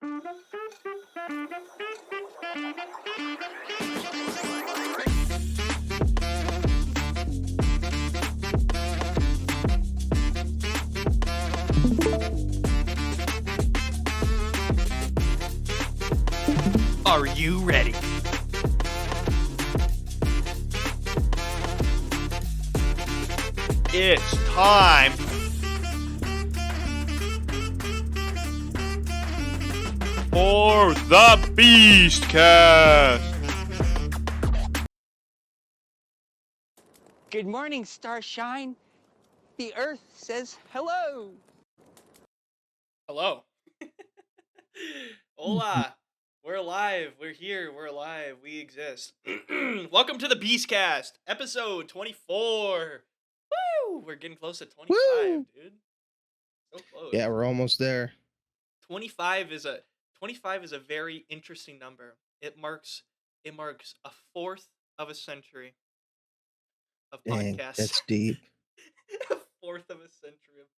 Are you ready? It's time for the Beastcast. Good morning, Starshine. The Earth says hello. Hello. Hola. We're alive. We're here. We're alive. We exist. Welcome to the Beastcast, episode 24. Woo! We're getting close to 25, Woo! dude. So close. Yeah, we're almost there. 25 is a very interesting number. It marks a fourth of a century of Dang, podcasts. that's deep. A fourth of a century of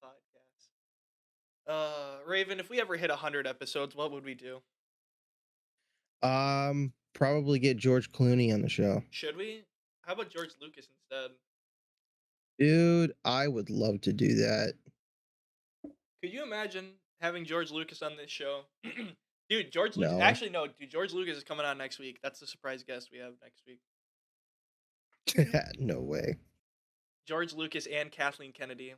podcasts. Raven, if we ever hit 100 episodes, what would we do? Probably get George Clooney on the show. Should we? How about George Lucas instead? Dude, I would love to do that. Could you imagine having George Lucas on this show? Dude, George Lucas. No. Actually, no. Dude, George Lucas is coming on next week. That's the surprise guest we have next week. No way. George Lucas and Kathleen Kennedy.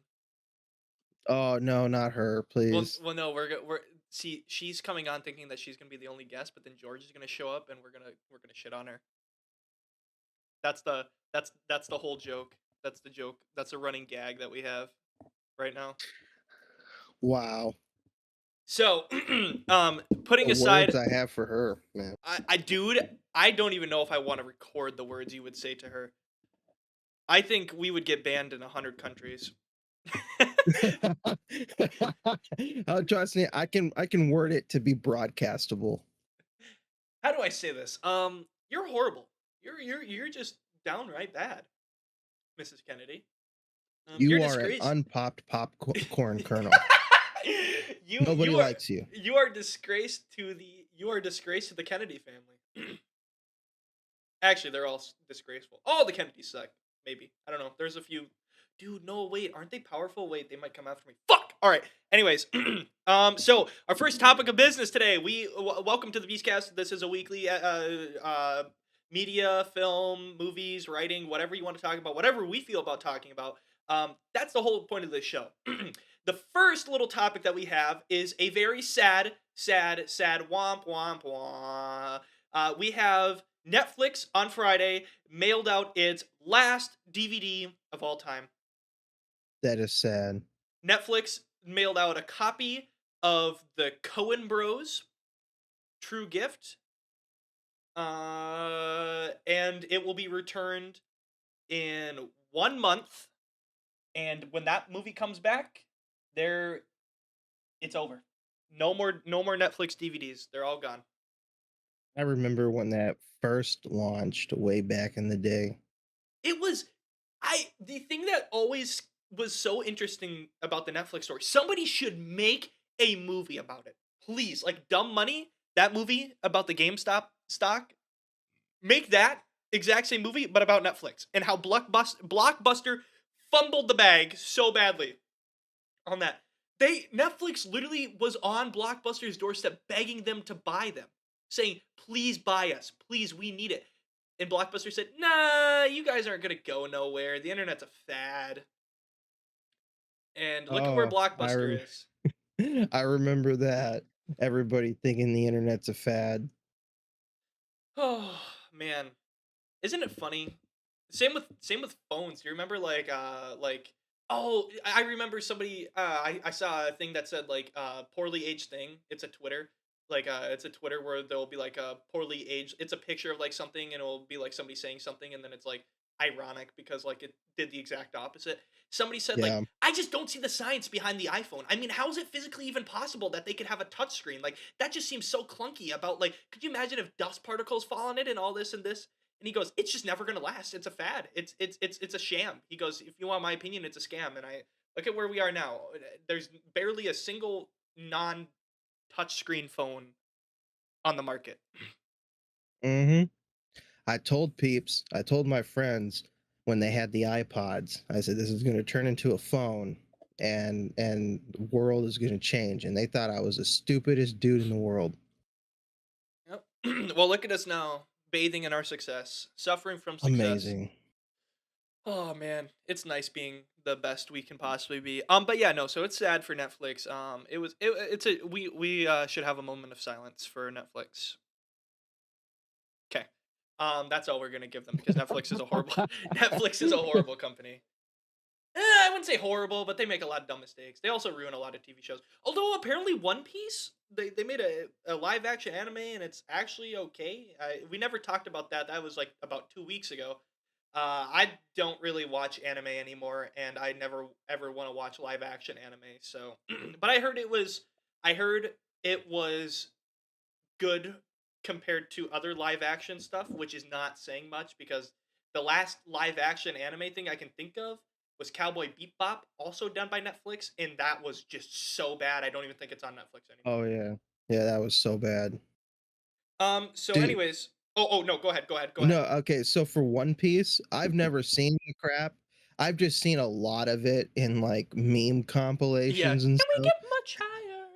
Oh no, not her, please. Well, no. We're see. She's coming on thinking that she's gonna be the only guest, but then George is gonna show up and we're gonna shit on her. That's the whole joke. That's the joke. That's a running gag that we have right now. Wow. So, putting The aside, words I have for her, man. dude, I don't even know if I want to record the words you would say to her. I think we would get banned in 100 countries. Oh, trust me, I can word it to be broadcastable. How do I say this? You're horrible. You're just downright bad, Mrs. Kennedy. You you're are an disgraced. unpopped popcorn kernel. Nobody likes you. You are disgraced to the Kennedy family. Actually, they're all disgraceful. All the Kennedys suck. Maybe. I don't know. There's a few. Dude, no, wait. Aren't they powerful? Wait, they might come after me. Fuck! All right. Anyways, so our first topic of business today. Welcome to the Beastcast. This is a weekly media, film, movies, writing, whatever you want to talk about, whatever we feel about talking about. That's the whole point of this show. The first little topic that we have is a very sad womp womp womp. We have Netflix on Friday mailed out its last DVD of all time. That is sad. Netflix mailed out a copy of the Coen Bros. True Gift. And it will be returned in 1 month. And when that movie comes back, it's over. No more Netflix DVDs. They're all gone. I remember when that first launched way back in the day. It was the thing that always was so interesting about the Netflix story. Somebody should make a movie about it. Please, like Dumb Money, that movie about the GameStop stock. Make that exact same movie, but about Netflix and how Blockbuster fumbled the bag so badly on that. Netflix literally was on Blockbuster's doorstep begging them to buy them, saying, "Please buy us. Please, we need it." And Blockbuster said, "Nah, you guys aren't going to go nowhere. The internet's a fad." And look at where Blockbuster is. I remember that. Everybody thinking the internet's a fad. Oh, man. Isn't it funny? Same with phones. Do you remember I remember somebody I saw a thing that said poorly aged thing. It's a Twitter. It's a Twitter where there'll be like a poorly aged, it's a picture of like something and it'll be like somebody saying something and then it's like ironic because like it did the exact opposite. Somebody said Yeah. I just don't see the science behind the iPhone. I mean, how is it physically even possible that they could have a touch screen? Like that just seems so clunky about could you imagine if dust particles fall on it and all this and this? And he goes, "It's just never going to last. It's a fad. It's a sham." He goes, "If you want my opinion, it's a scam." And I look at where we are now. There's barely a single non touchscreen phone on the market. Mm-hmm. I told my friends when they had the iPods, I said, this is going to turn into a phone and the world is going to change. And they thought I was the stupidest dude in the world. Yep. Well, look at us now, bathing in our success, suffering from success. Amazing. Oh man, it's nice being the best we can possibly be. But yeah, no. So it's sad for Netflix. It's a we should have a moment of silence for Netflix. Okay. That's all we're gonna give them because Netflix is a horrible Netflix is a horrible company. I wouldn't say horrible, but they make a lot of dumb mistakes. They also ruin a lot of TV shows. Although apparently One Piece, they made a live action anime and it's actually okay. We never talked about that. That was like about 2 weeks ago. I don't really watch anime anymore, and I never ever want to watch live action anime. So, but I heard it was good compared to other live action stuff, which is not saying much because the last live action anime thing I can think of was Cowboy Bebop, also done by Netflix, and that was just so bad. I don't even think it's on Netflix anymore. Oh, yeah. Yeah, that was so bad. So Dude, anyways, oh no, go no, ahead. okay. So for One Piece, I've never seen the crap. I've just seen a lot of it in like meme Yeah. compilations and Can we stuff. get much higher?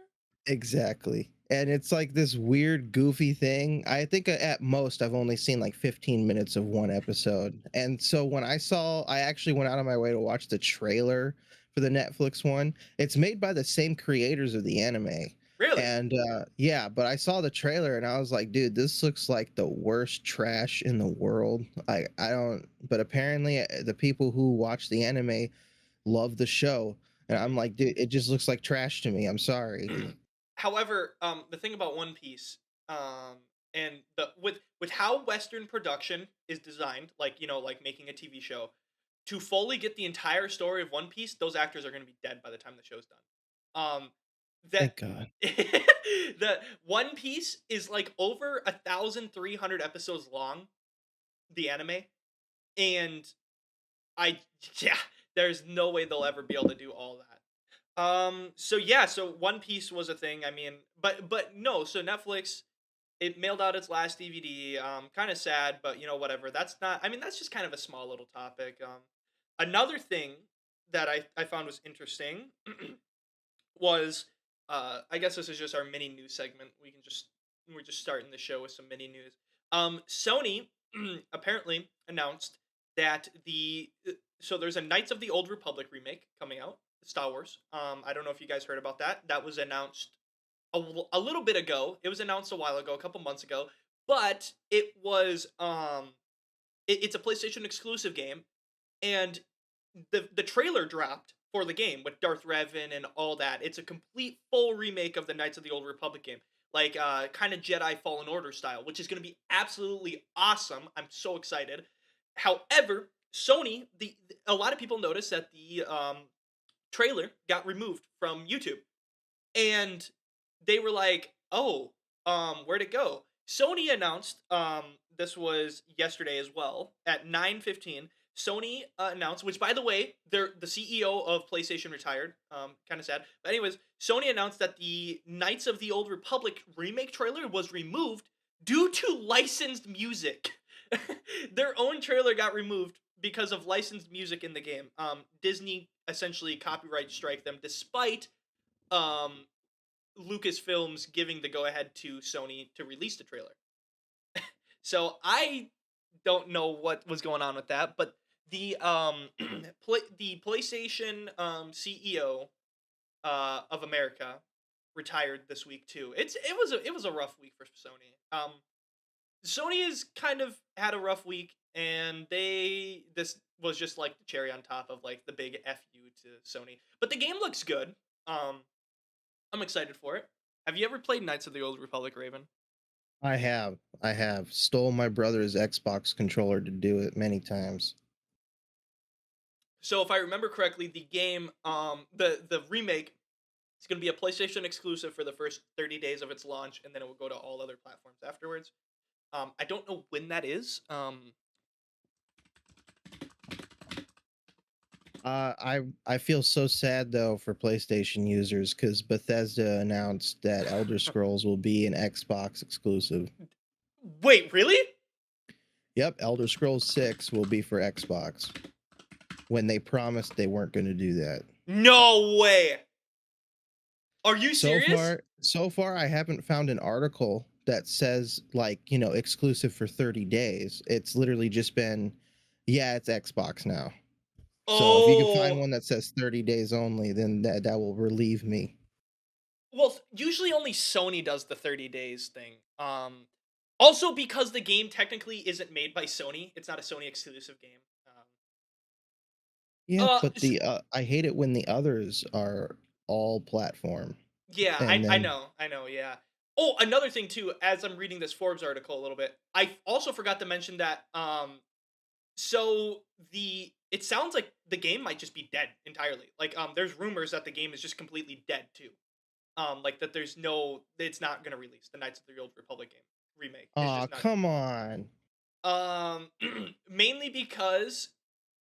Exactly. And it's like this weird, goofy thing. I think at most I've only seen like 15 minutes of one episode. And so when I actually went out of my way to watch the trailer for the Netflix one. It's made by the same creators of the anime. Really? And yeah, but I saw the trailer and I was like, dude, this looks like the worst trash in the world. I don't, but apparently the people who watch the anime love the show. And I'm like, dude, it just looks like trash to me. I'm sorry. However, the thing about One Piece, and the with how Western production is designed, like like making a TV show, to fully get the entire story of One Piece, those actors are going to be dead by the time the show's done. That Thank God. the One Piece is like over 1,300 episodes long, the anime, and I yeah, there's no way they'll ever be able to do all that. So yeah, so One Piece was a thing. I mean, but no, so Netflix it mailed out its last DVD. Kind of sad, but whatever. That's not. I mean, that's just kind of a small little topic. Another thing that I found was interesting was I guess this is just our mini news segment. We're just starting the show with some mini news. Sony apparently announced that so there's a Knights of the Old Republic remake coming out, Star Wars. I don't know if you guys heard about that. That was announced a little bit ago. It was announced a while ago, a couple months ago, but it was it's a PlayStation exclusive game, and the trailer dropped for the game with Darth Revan and all that. It's a complete full remake of the Knights of the Old Republic game, like kind of Jedi Fallen Order style, which is going to be absolutely awesome. I'm so excited. However, Sony, a lot of people noticed that the trailer got removed from YouTube, and they were like, "Oh, where'd it go?" Sony announced, this was yesterday as well at 9:15. Sony announced, which by the way, the CEO of PlayStation retired. Kind of sad, but anyways, Sony announced that the Knights of the Old Republic remake trailer was removed due to licensed music. Their own trailer got removed because of licensed music in the game. Disney essentially copyright strike them, despite um Lucasfilms giving the go ahead to Sony to release the trailer. So I don't know what was going on with that, but the the PlayStation CEO of America retired this week too. It was a rough week for Sony. Sony has kind of had a rough week, and this was just like the cherry on top of like the big fu to Sony. But the game looks good. I'm excited for it. Have you ever played Knights of the Old Republic, Raven? I have stole my brother's Xbox controller to do it many times. So if I remember correctly, the game, the remake, is going to be a PlayStation exclusive for the first 30 days of its launch, and then it will go to all other platforms afterwards. I don't know when that is. I feel so sad though for PlayStation users because Bethesda announced that Elder Scrolls will be an Xbox exclusive. Wait, really? Yep, Elder Scrolls 6 will be for Xbox when they promised they weren't going to do that. No way. Are you So serious? far, I haven't found an article that says like, exclusive for 30 days. It's literally just been, yeah, it's Xbox now. So if you can find Oh, one that says 30 days only, then that will relieve me. well, usually only Sony does the 30 days thing. Also because the game technically isn't made by Sony. It's not a Sony exclusive game. Yeah, but S- I hate it when the others are all platform. yeah, And then I know, yeah. Oh, another thing too, as I'm reading this Forbes article a little bit, I also forgot to mention that so it sounds like the game might just be dead entirely. Like there's rumors that the game is just completely dead too. Like that it's not gonna release the Knights of the Old Republic game remake. It's oh, just not come on. um mainly because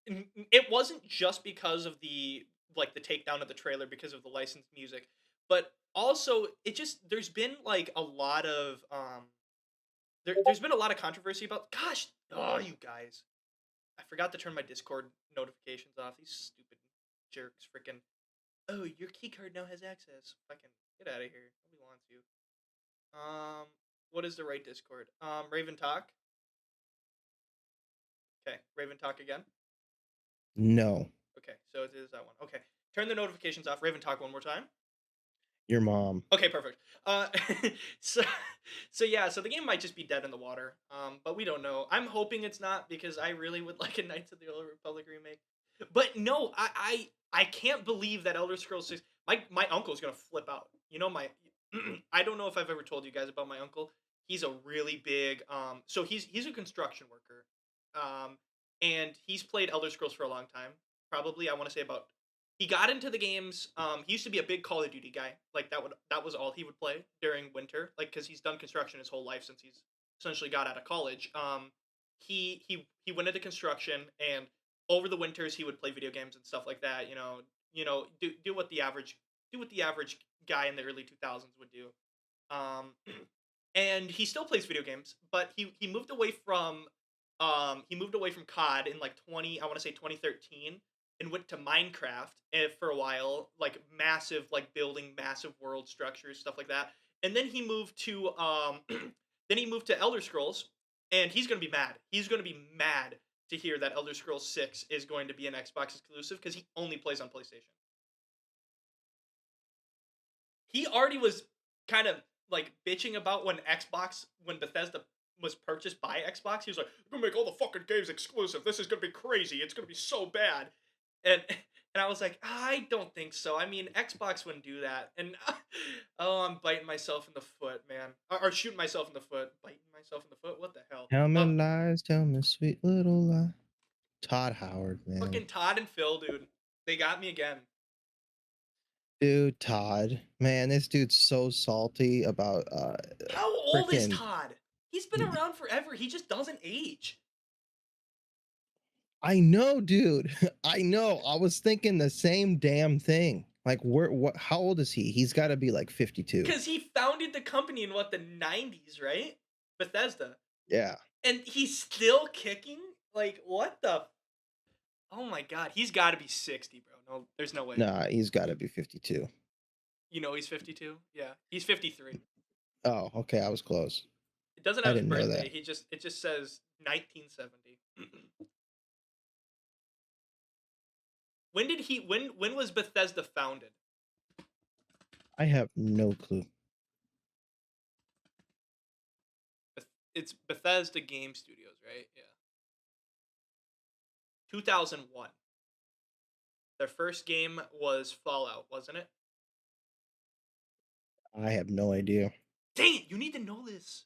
it wasn't just because of the takedown of the trailer because of the licensed music, but also it just there's been a lot of controversy about, gosh, oh, you guys, I forgot to turn my Discord notifications off. These stupid jerks freaking, oh, your key card now has access. Fucking get out of here. Nobody wants you. What is the right Discord? Raven Talk. Okay, Raven Talk again. No, Okay, so it is that one. Okay, turn the notifications off. Raven Talk one more time. your mom. Okay, perfect. So, so the game might just be dead in the water. But we don't know. I'm hoping it's not because I really would like a Knights of the Old Republic remake. But no, I can't believe that Elder Scrolls 6. My uncle's gonna flip out. You know my, I don't know if I've ever told you guys about my uncle. He's a really big so he's a construction worker, and he's played Elder Scrolls for a long time. Probably I want to say about, he got into the games. He used to be a big Call of Duty guy. Like that was all he would play during winter. Like because he's done construction his whole life since he's essentially got out of college. He went into construction, and over the winters he would play video games and stuff like that. Do what the average guy in the early 2000s would do. Um, and he still plays video games, but he moved away from COD in like 20, I want to say 2013, and went to Minecraft for a while, like massive, like building massive world structures, stuff like that. And then he moved to then he moved to Elder Scrolls, and he's gonna be mad. He's gonna be mad to hear that Elder Scrolls 6 is going to be an Xbox exclusive because he only plays on PlayStation. He already was kind of like bitching about when Bethesda was purchased by Xbox. He was like, "We're gonna make all the fucking games exclusive. This is gonna be crazy. It's gonna be so bad." And and I was like, I don't think so. I mean, Xbox wouldn't do that. And oh, I'm biting myself in the foot, man. Or shooting myself in the foot. Biting myself in the foot. What the hell? Tell me lies, tell me sweet little lie. Todd Howard, man. Fucking Todd and Phil, dude. They got me again. Dude, Todd. Man, this dude's so salty about How old is freaking Todd? He's been around forever. He just doesn't age. I know, dude. I know. I was thinking the same damn thing. Like, how old is he? He's got to be like 52. Because he founded the company in what, the 90s, right? Bethesda. Yeah. And he's still kicking? Like, what the? Oh my god. He's got to be 60, bro. No, there's no way. Nah, he's got to be 52. You know he's 52? Yeah. He's 53. Oh, okay. I was close. It doesn't I have his didn't know birthday. that. It just says 1970. When was Bethesda founded? I have no clue. It's Bethesda Game Studios, right? Yeah. 2001. Their first game was Fallout, wasn't it? I have no idea. Dang it, you need to know this.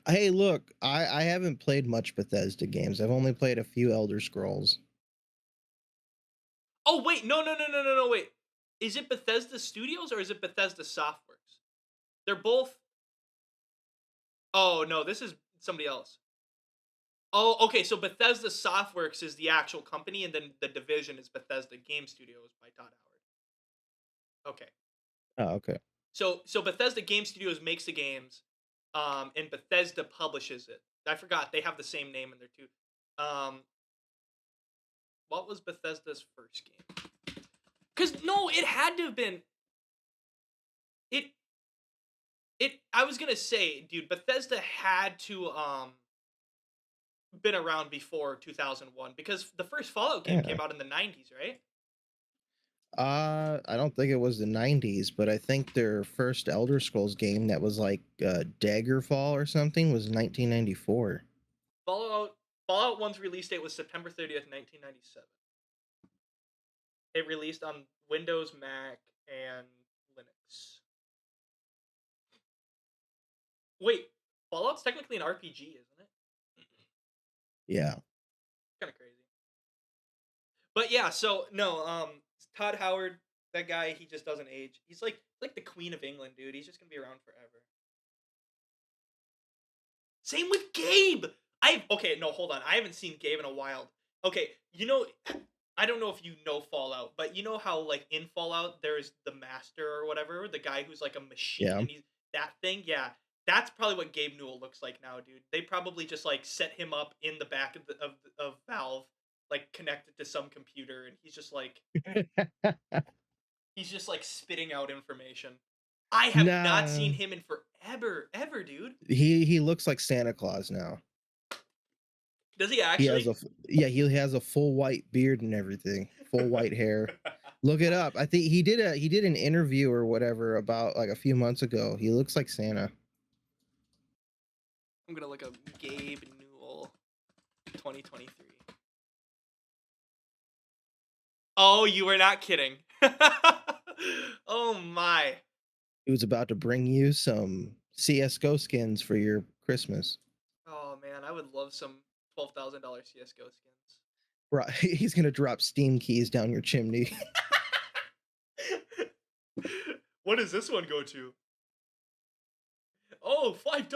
Hey, look, I haven't played much Bethesda games. I've only played a few Elder Scrolls. Oh wait, no, wait. Is it Bethesda Studios or is it Bethesda Softworks? They're both. Oh no, this is somebody else. Oh, okay. So Bethesda Softworks is the actual company, and then the division is Bethesda Game Studios by Todd Howard. Okay. Oh, okay. So Bethesda Game Studios makes the games, and Bethesda publishes it. I forgot they have the same name in there too. What was Bethesda's first game? Because no, it had to have been it. I was gonna say, dude, Bethesda had to been around before 2001 because the first Fallout game Yeah. came out in the 90s, right? I don't think it was the 90s, but I think their first Elder Scrolls game that was like Daggerfall or something was 1994. Fallout 1's release date was September 30th, 1997. It released on Windows, Mac, and Linux. Wait, Fallout's technically an RPG, isn't it? Yeah. Kind of crazy. But yeah, so no, Todd Howard, that guy, he just doesn't age. He's like the Queen of England, dude. He's just gonna be around forever. Same with Gabe. Okay, no, hold on. I haven't seen Gabe in a while. Okay, I don't know if you know Fallout, but you know how like in Fallout there's the master or whatever, the guy who's like a machine, Yeah. and he's that thing. Yeah, that's probably what Gabe Newell looks like now, dude. They probably just like set him up in the back of Valve, like connected to some computer, and he's just like spitting out information. I have not Nah. seen him in forever, ever, dude. He looks like Santa Claus now. Does he He has actually? he has a full white beard and everything, full white hair. Look it up. I think he did an interview or whatever about like a few months ago. He looks like Santa. I'm gonna look up Gabe Newell 2023. Oh, you were not kidding. Oh my. He was about to bring you some CS:GO skins for your Christmas. Oh man, I would love some $12,000 CS:GO skins. Right, he's gonna drop Steam keys down your chimney. What does this one go to? Oh, $5,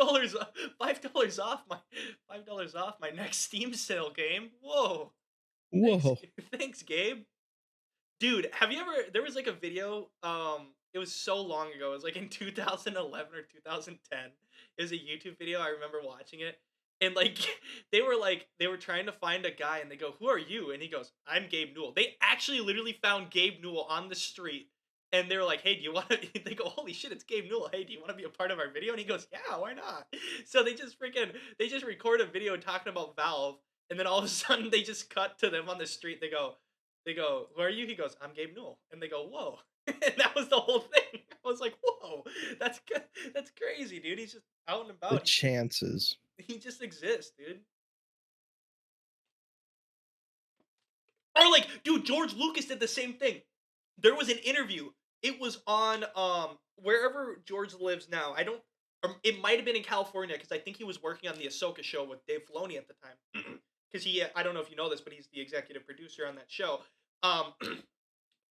$5 off my next Steam sale game. Whoa. Thanks, Whoa. thanks, Gabe. Dude, have you ever? There was like a video. It was so long ago. It was like in 2011 or 2010. It was a YouTube video. I remember watching it, and like they were trying to find a guy, and they go, "Who are you?" And he goes, "I'm Gabe Newell." They actually literally found Gabe Newell on the street, and they were like, "Hey, do you want to?" They go, "Holy shit, it's Gabe Newell. Hey, do you want to be a part of our video?" And he goes, "Yeah, why not?" So they just record a video talking about Valve, and then all of a sudden they just cut to them on the street. They go, "Who are you?" He goes, "I'm Gabe Newell." And they go, "Whoa." And that was the whole thing. I was like, "Whoa, that's crazy, dude." He's just out and The about. chances. He just exists, dude. Or like, dude, George Lucas did the same thing. There was an interview. It was on wherever George lives now. I don't. Or it might have been in California because I think he was working on the Ahsoka show with Dave Filoni at the time. Because I don't know if you know this, but he's the executive producer on that show. Um,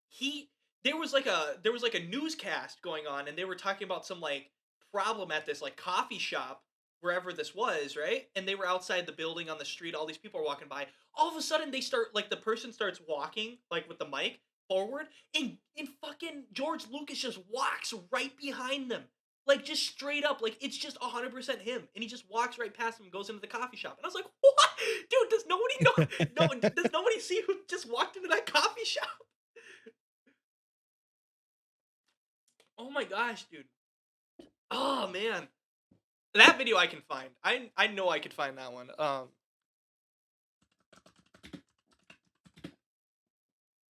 he there was like a newscast going on, and they were talking about some like problem at this like coffee shop wherever this was, right? And they were outside the building on the street. All these people are walking by. All of a sudden, they start like the person starts walking like with the mic forward, and fucking George Lucas just walks right behind them. Like just straight up, like it's just 100% him, and he just walks right past him and goes into the coffee shop. And I was like, "What, dude? Does nobody know? No, does nobody see who just walked into that coffee shop?" Oh my gosh, dude. Oh man. That video I can find. I know I could find that one.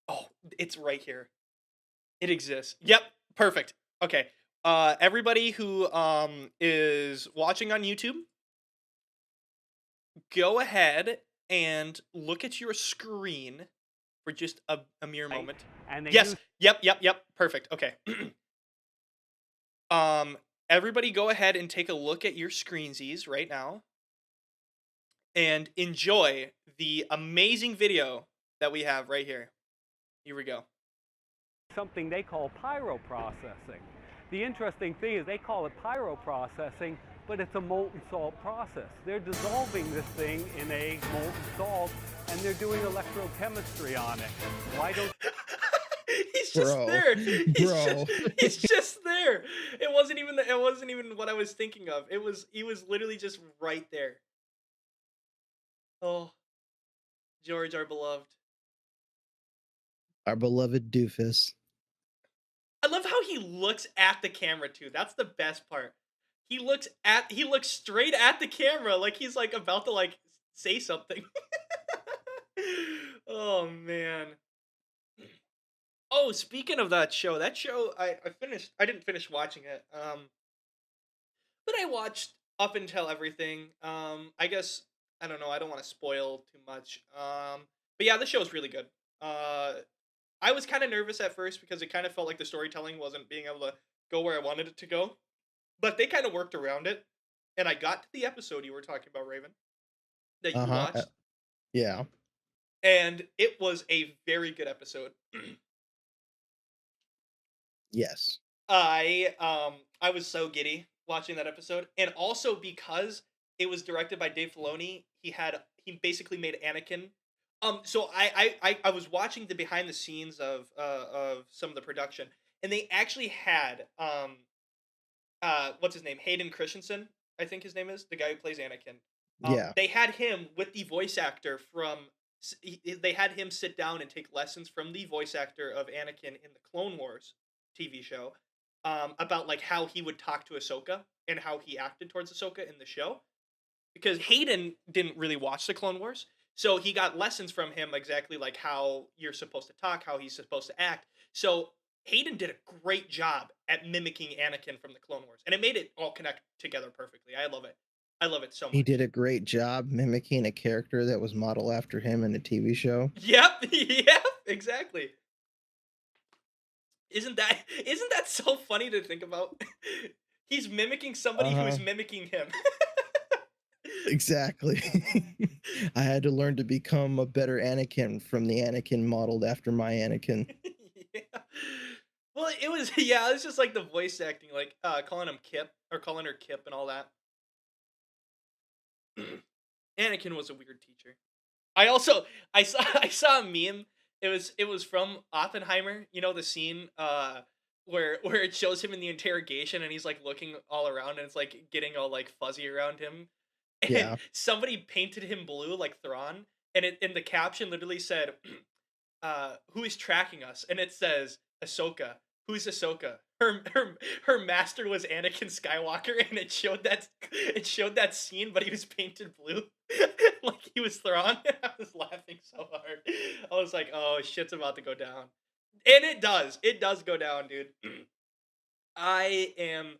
Oh, it's right here. It exists. Yep, perfect. Okay. Everybody who is watching on YouTube, go ahead and look at your screen for just a mere moment. And they Yes. use Yep. Perfect. Okay. Everybody go ahead and take a look at your screensies right now and enjoy the amazing video that we have right here. Here we go. something they call pyroprocessing. The interesting thing is they call it pyroprocessing but it's a molten salt process. They're dissolving this thing in a molten salt, and they're doing electrochemistry on it. Why don't He's just Bro, there. bro. He's just there. It wasn't even what I was thinking of. He was literally just right there. Oh, George, our beloved. Our beloved doofus. I love how he looks at the camera too. That's the best part. He looks straight at the camera like he's like about to like say something. Oh man. Oh, speaking of that show I didn't finish watching it. But I watched up until everything. I guess I don't know, I don't want to spoil too much. But yeah, the show's really good. Uh I was kind of nervous at first because it kind of felt like the storytelling wasn't being able to go where I wanted it to go. But they kind of worked around it. And I got to the episode you were talking about, Raven, that you Uh-huh. watched. Yeah. And it was a very good episode. Yes. I was so giddy watching that episode. And also because it was directed by Dave Filoni, he basically made Anakin. So I was watching the behind the scenes of some of the production, and they actually had what's his name? Hayden Christensen, I think his name is, the guy who plays Anakin. Yeah. They had him with the voice actor from. They had him sit down and take lessons from the voice actor of Anakin in the Clone Wars TV show, about like how he would talk to Ahsoka and how he acted towards Ahsoka in the show. Because Hayden didn't really watch the Clone Wars, so he got lessons from him exactly like how you're supposed to talk, how he's supposed to act. So Hayden did a great job at mimicking Anakin from the Clone Wars, and it made it all connect together perfectly. I love it. I love it so much. He did a great job mimicking a character that was modeled after him in a TV show. Yep, yep, exactly. Isn't that so funny to think about? He's mimicking somebody Uh-huh. who's mimicking him. Exactly. I had to learn to become a better Anakin from the Anakin modeled after my Anakin. Yeah. Well, it was yeah, it was just like the voice acting, like calling him Kip or calling her Kip and all that. Anakin was a weird teacher. I saw a meme. It was from Oppenheimer. You know the scene where it shows him in the interrogation and he's like looking all around and it's like getting all like fuzzy around him. And Yeah. somebody painted him blue like Thrawn, and it in the caption literally said, "Who is tracking us?" And it says Ahsoka. Who's Ahsoka? Her master was Anakin Skywalker, and it showed that scene, but he was painted blue, like he was Thrawn. I was laughing so hard. I was like, "Oh, shit's about to go down," and it does. It does go down, dude. I am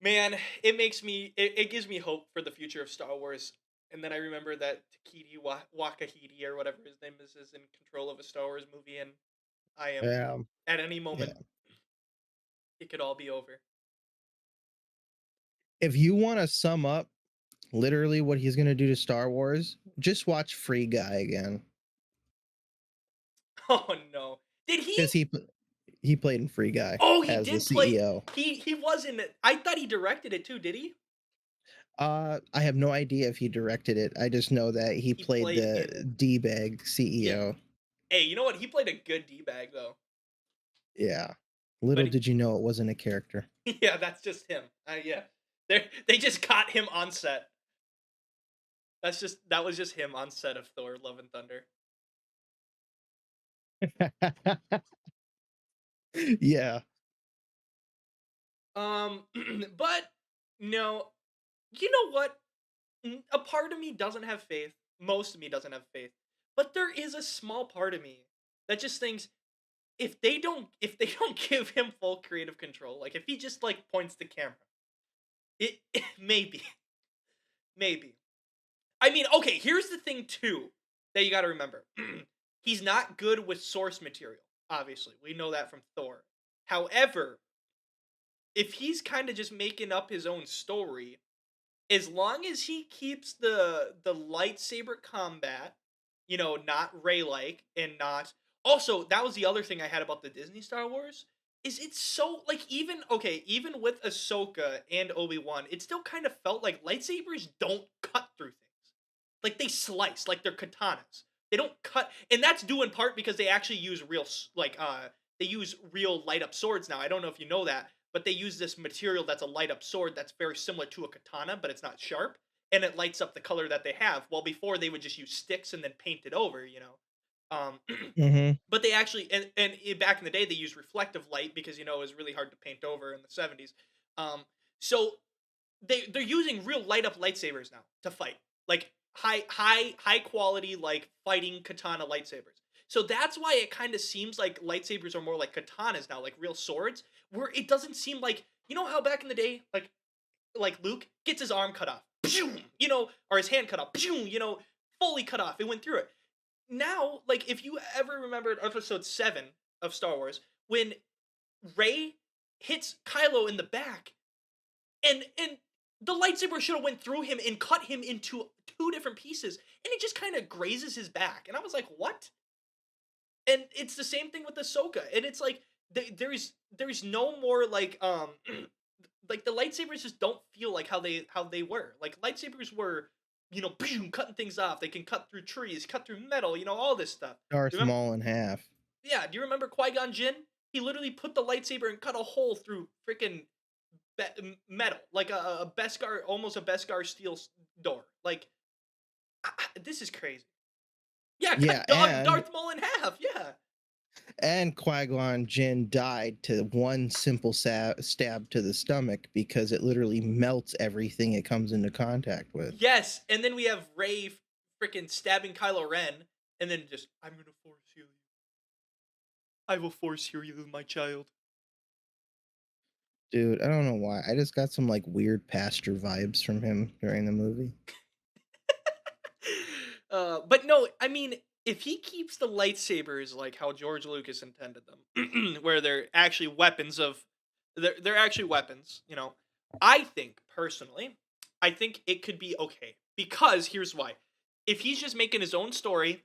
Man, it gives me hope for the future of Star Wars. And then I remember that Wakahidi or whatever his name is in control of a Star Wars movie, and I am Yeah. at any moment Yeah. it could all be over. If you want to sum up literally what he's going to do to Star Wars, just watch Free Guy again. Oh no. Did he? Because he played in Free Guy Oh, he as the did play. CEO. He was in it. I thought he directed it too, did he? I have no idea if he directed it. I just know that he played played the D-bag CEO. Hey, you know what? He played a good D-bag though. Yeah. Little But did you know it wasn't a character. yeah, that's just him. Yeah. They just caught him on set. That was just him on set of Thor: Love and Thunder. Yeah. But no, you know what? A part of me doesn't have faith. Most of me doesn't have faith. But there is a small part of me that just thinks if they don't give him full creative control, like if he just like points the camera, it maybe. Maybe. I mean, okay, here's the thing too that you got to remember. He's not good with source material, obviously. We know that from Thor. However, if he's kind of just making up his own story, as long as he keeps the lightsaber combat, you know, not Rey like and not. Also, that was the other thing I had about the Disney Star Wars is it so like even with Ahsoka and Obi-Wan, it still kind of felt like lightsabers don't cut through things. Like they slice, like they're katanas. They don't cut, and that's due in part because they actually use they use real light up swords now. I don't know if you know that, but they use this material that's a light up sword that's very similar to a katana, but it's not sharp, and it lights up the color that they have. Well, before they would just use sticks and then paint it over, you know. Mm-hmm. But they actually back in the day they used reflective light because it was really hard to paint over in the 70s. So they're using real light up lightsabers now to fight. Like high quality like fighting katana lightsabers. So that's why it kind of seems like lightsabers are more like katanas now, like real swords, where it doesn't seem like how back in the day like Luke gets his arm cut off, or his hand cut off, fully cut off. It went through it. Now, like if you ever remembered episode 7 of Star Wars when Rey hits Kylo in the back and the lightsaber should have went through him and cut him into 2 different pieces and it just kind of grazes his back. And I was like, "What?" And it's the same thing with Ahsoka. And it's like there's no more like like the lightsabers just don't feel like how they were. Like lightsabers were cutting things off. They can cut through trees, cut through metal, all this stuff. Darth Maul in half. Yeah, do you remember Qui-Gon Jinn? He literally put the lightsaber and cut a hole through freaking metal, like a Beskar, almost a Beskar steel door. Like, this is crazy. Yeah, Yeah, cut Darth Maul in half. Yeah. And Qui-Gon Jinn died to one simple stab to the stomach because it literally melts everything it comes into contact with. Yes, and then we have Rey freaking stabbing Kylo Ren, and then just, "I'm gonna force heal you. I will force heal you, my child." Dude, I don't know why. I just got some like weird pastor vibes from him during the movie. But no, I mean, if he keeps the lightsabers like how George Lucas intended them, where they're actually weapons they're actually weapons, I think personally, I think it could be okay because here's why: if he's just making his own story,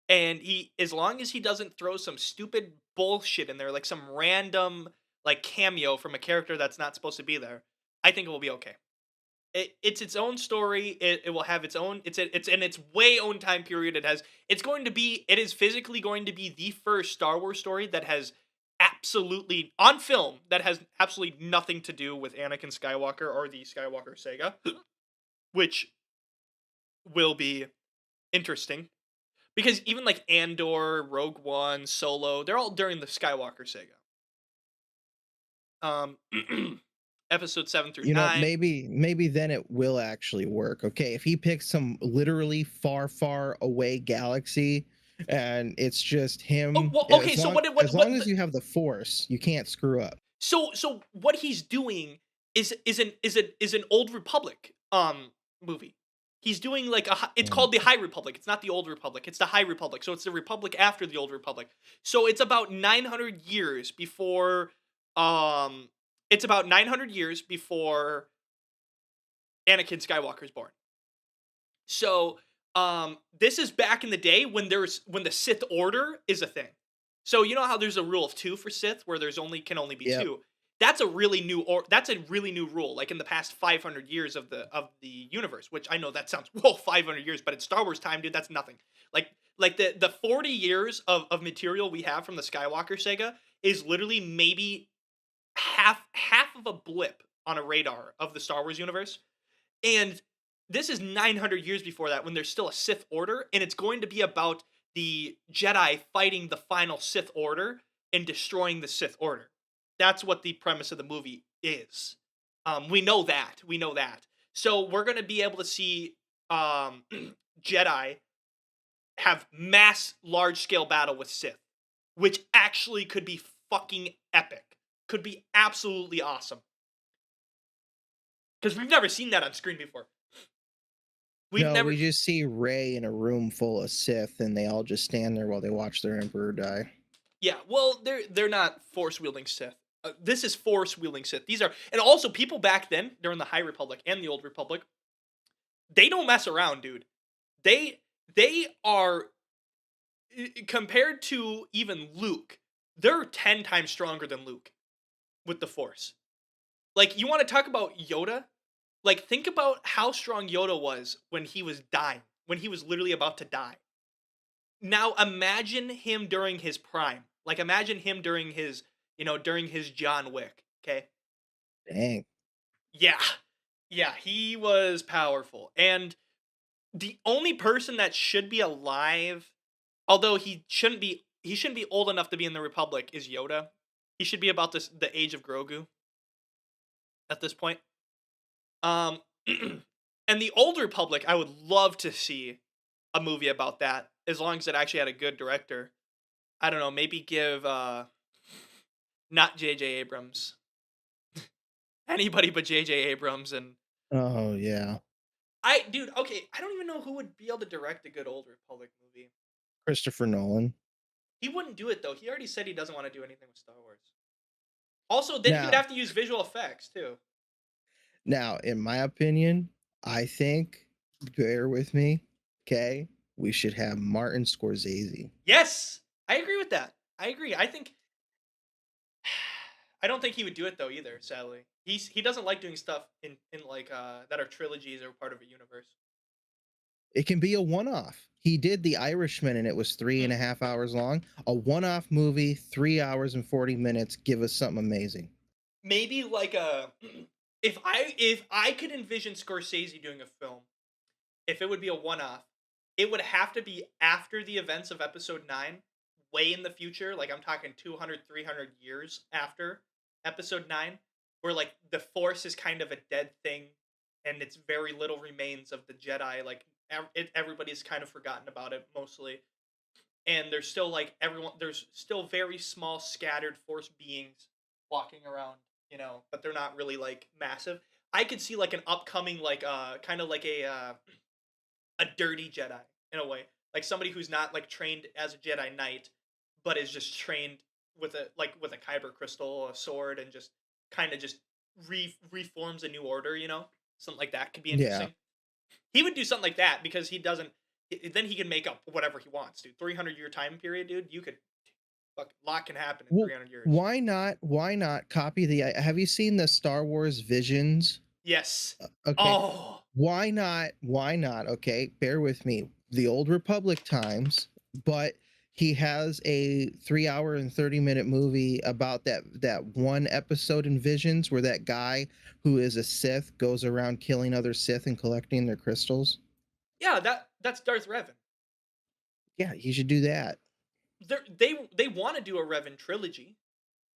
and as long as he doesn't throw some stupid bullshit in there, like some random like cameo from a character that's not supposed to be there, I think it will be okay. It's its own story. It will have its own. It's in its way own time period. It is physically going to be the first Star Wars story that has absolutely on film that has absolutely nothing to do with Anakin Skywalker or the Skywalker saga, which will be interesting because even like Andor, Rogue One, Solo, they're all during the Skywalker saga. Episode 7 through 9. Maybe then it will actually work. Okay, if he picks some literally far away galaxy and it's just him. Oh, well, okay, as long as you have the Force, you can't screw up. So what he's doing is an Old Republic movie. He's doing like it's called the High Republic. It's not the Old Republic. It's the High Republic. So it's the Republic after the Old Republic. So it's about 900 years before It's about 900 years before Anakin Skywalker is born. So, this is back in the day when the Sith Order is a thing. So you know how there's a rule of 2 for Sith, where can only be 2. That's a really new rule. Like in the past 500 years of the universe, which I know that sounds 500 years, but in Star Wars time, dude, that's nothing. Like the 40 years of material we have from the Skywalker saga is literally maybe half of a blip on a radar of the Star Wars universe. And this is 900 years before that when there's still a Sith Order, and it's going to be about the Jedi fighting the final Sith Order and destroying the Sith Order. That's what the premise of the movie is. We know that. So we're going to be able to see Jedi have large-scale battle with Sith, which actually could be fucking epic. Could be absolutely awesome. Because we've never seen that on screen before. We just see Rey in a room full of Sith, and they all just stand there while they watch their Emperor die. Yeah, well, they're not force-wielding Sith. This is force-wielding Sith. And also people back then, during the High Republic and the Old Republic, they don't mess around, dude. They are, compared to even Luke, they're 10 times stronger than Luke with the Force. Like, you want to talk about Yoda? Like, think about how strong Yoda was when he was dying, when he was literally about to die. Now, imagine him during his prime. Like, imagine him during his, during his John Wick, okay? Dang. Yeah. Yeah, he was powerful. And the only person that should be alive, although he shouldn't be old enough to be in the Republic, is Yoda. He should be about the age of Grogu at this point. Um, and the Old Republic, I would love to see a movie about that, as long as it actually had a good director. I don't know, maybe give not J.J. Abrams, anybody but J.J. Abrams, and Oh yeah, dude, okay, I don't even know who would be able to direct a good Old Republic movie. Christopher Nolan. He wouldn't do it though. He already said he doesn't want to do anything with Star Wars. Also, then he would Now, have to use visual effects too. now, in my opinion, I think, bear with me, okay, we should have Martin Scorsese. Yes, I agree with that. I agree. I don't think he would do it though either. Sadly, he doesn't like doing stuff in like that are trilogies or part of a universe. It can be a one-off. He did The Irishman, and it was 3.5 hours long. A one-off movie, 3 hours and 40 minutes. Give us something amazing. Maybe like a if I could envision Scorsese doing a film, if it would be a one-off, it would have to be after the events of episode 9, way in the future, like I'm talking 200, 300 years after episode 9, where like the Force is kind of a dead thing and it's very little remains of the Jedi, like everybody's kind of forgotten about it mostly. And there's still like there's still very small scattered Force beings walking around, but they're not really like massive. I could see like an upcoming like kind of like a dirty Jedi in a way, like somebody who's not like trained as a Jedi Knight, but is just trained with a kyber crystal, a sword, and just kind of just reforms a new order. Something like that could be Yeah. interesting. He would do something like that because he doesn't. Then he can make up whatever he wants, dude. 300-year time period, dude. You could. Fuck, a lot can happen in Well, 300 years. why not? Why not copy the? Have you seen the Star Wars Visions? Yes. Okay. Oh. Why not? Why not? Okay, bear with me. The Old Republic times, but he has a 3 hour and 30 minute movie about that one episode in Visions where that guy who is a Sith goes around killing other Sith and collecting their crystals. Yeah, that's Darth Revan. Yeah, he should do that. They want to do a Revan trilogy.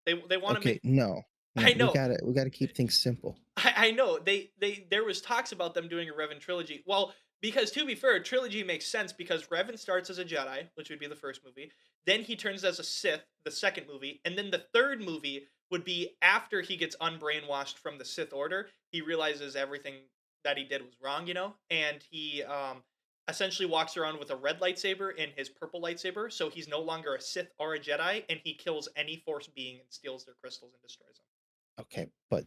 They want to Okay, make. no, I know. we gotta keep things simple. I know. There was talks about them doing a Revan trilogy. Well, because to be fair, a trilogy makes sense because Revan starts as a Jedi, which would be the first movie. Then he turns as a Sith, the second movie, and then the third movie would be after he gets unbrainwashed from the Sith Order. He realizes everything that he did was wrong, and he essentially walks around with a red lightsaber and his purple lightsaber, so he's no longer a Sith or a Jedi, and he kills any Force being and steals their crystals and destroys them. Okay, but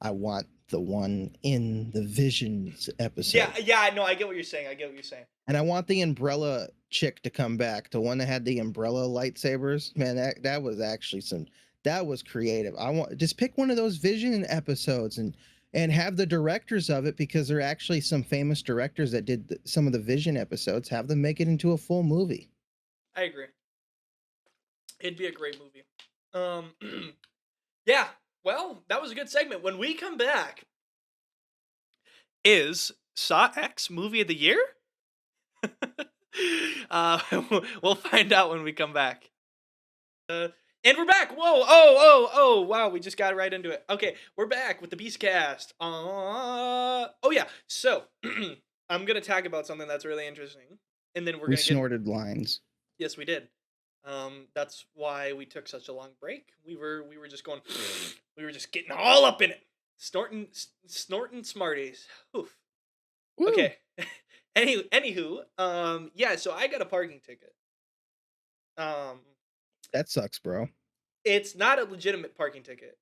I want the one in the Visions episode. Yeah, no, I get what you're saying. And I want the umbrella chick to come back. The one that had the umbrella lightsabers. Man, that was actually that was creative. I want just pick one of those Vision episodes and have the directors of it, because there are actually some famous directors that did some of the Vision episodes. Have them make it into a full movie. I agree. It'd be a great movie. Yeah. Well, that was a good segment. When we come back, is Saw X movie of the year? We'll find out when we come back. And we're back. Whoa! Oh! Wow! We just got right into it. Okay, we're back with the Beastcast. Oh yeah. So I'm gonna talk about something that's really interesting, and then We snorted lines. Yes, we did. That's why we took such a long break. We were just going. We were just getting all up in it, snorting Smarties. Oof. Woo. Okay. Anywho, yeah. So I got a parking ticket. That sucks, bro. It's not a legitimate parking ticket.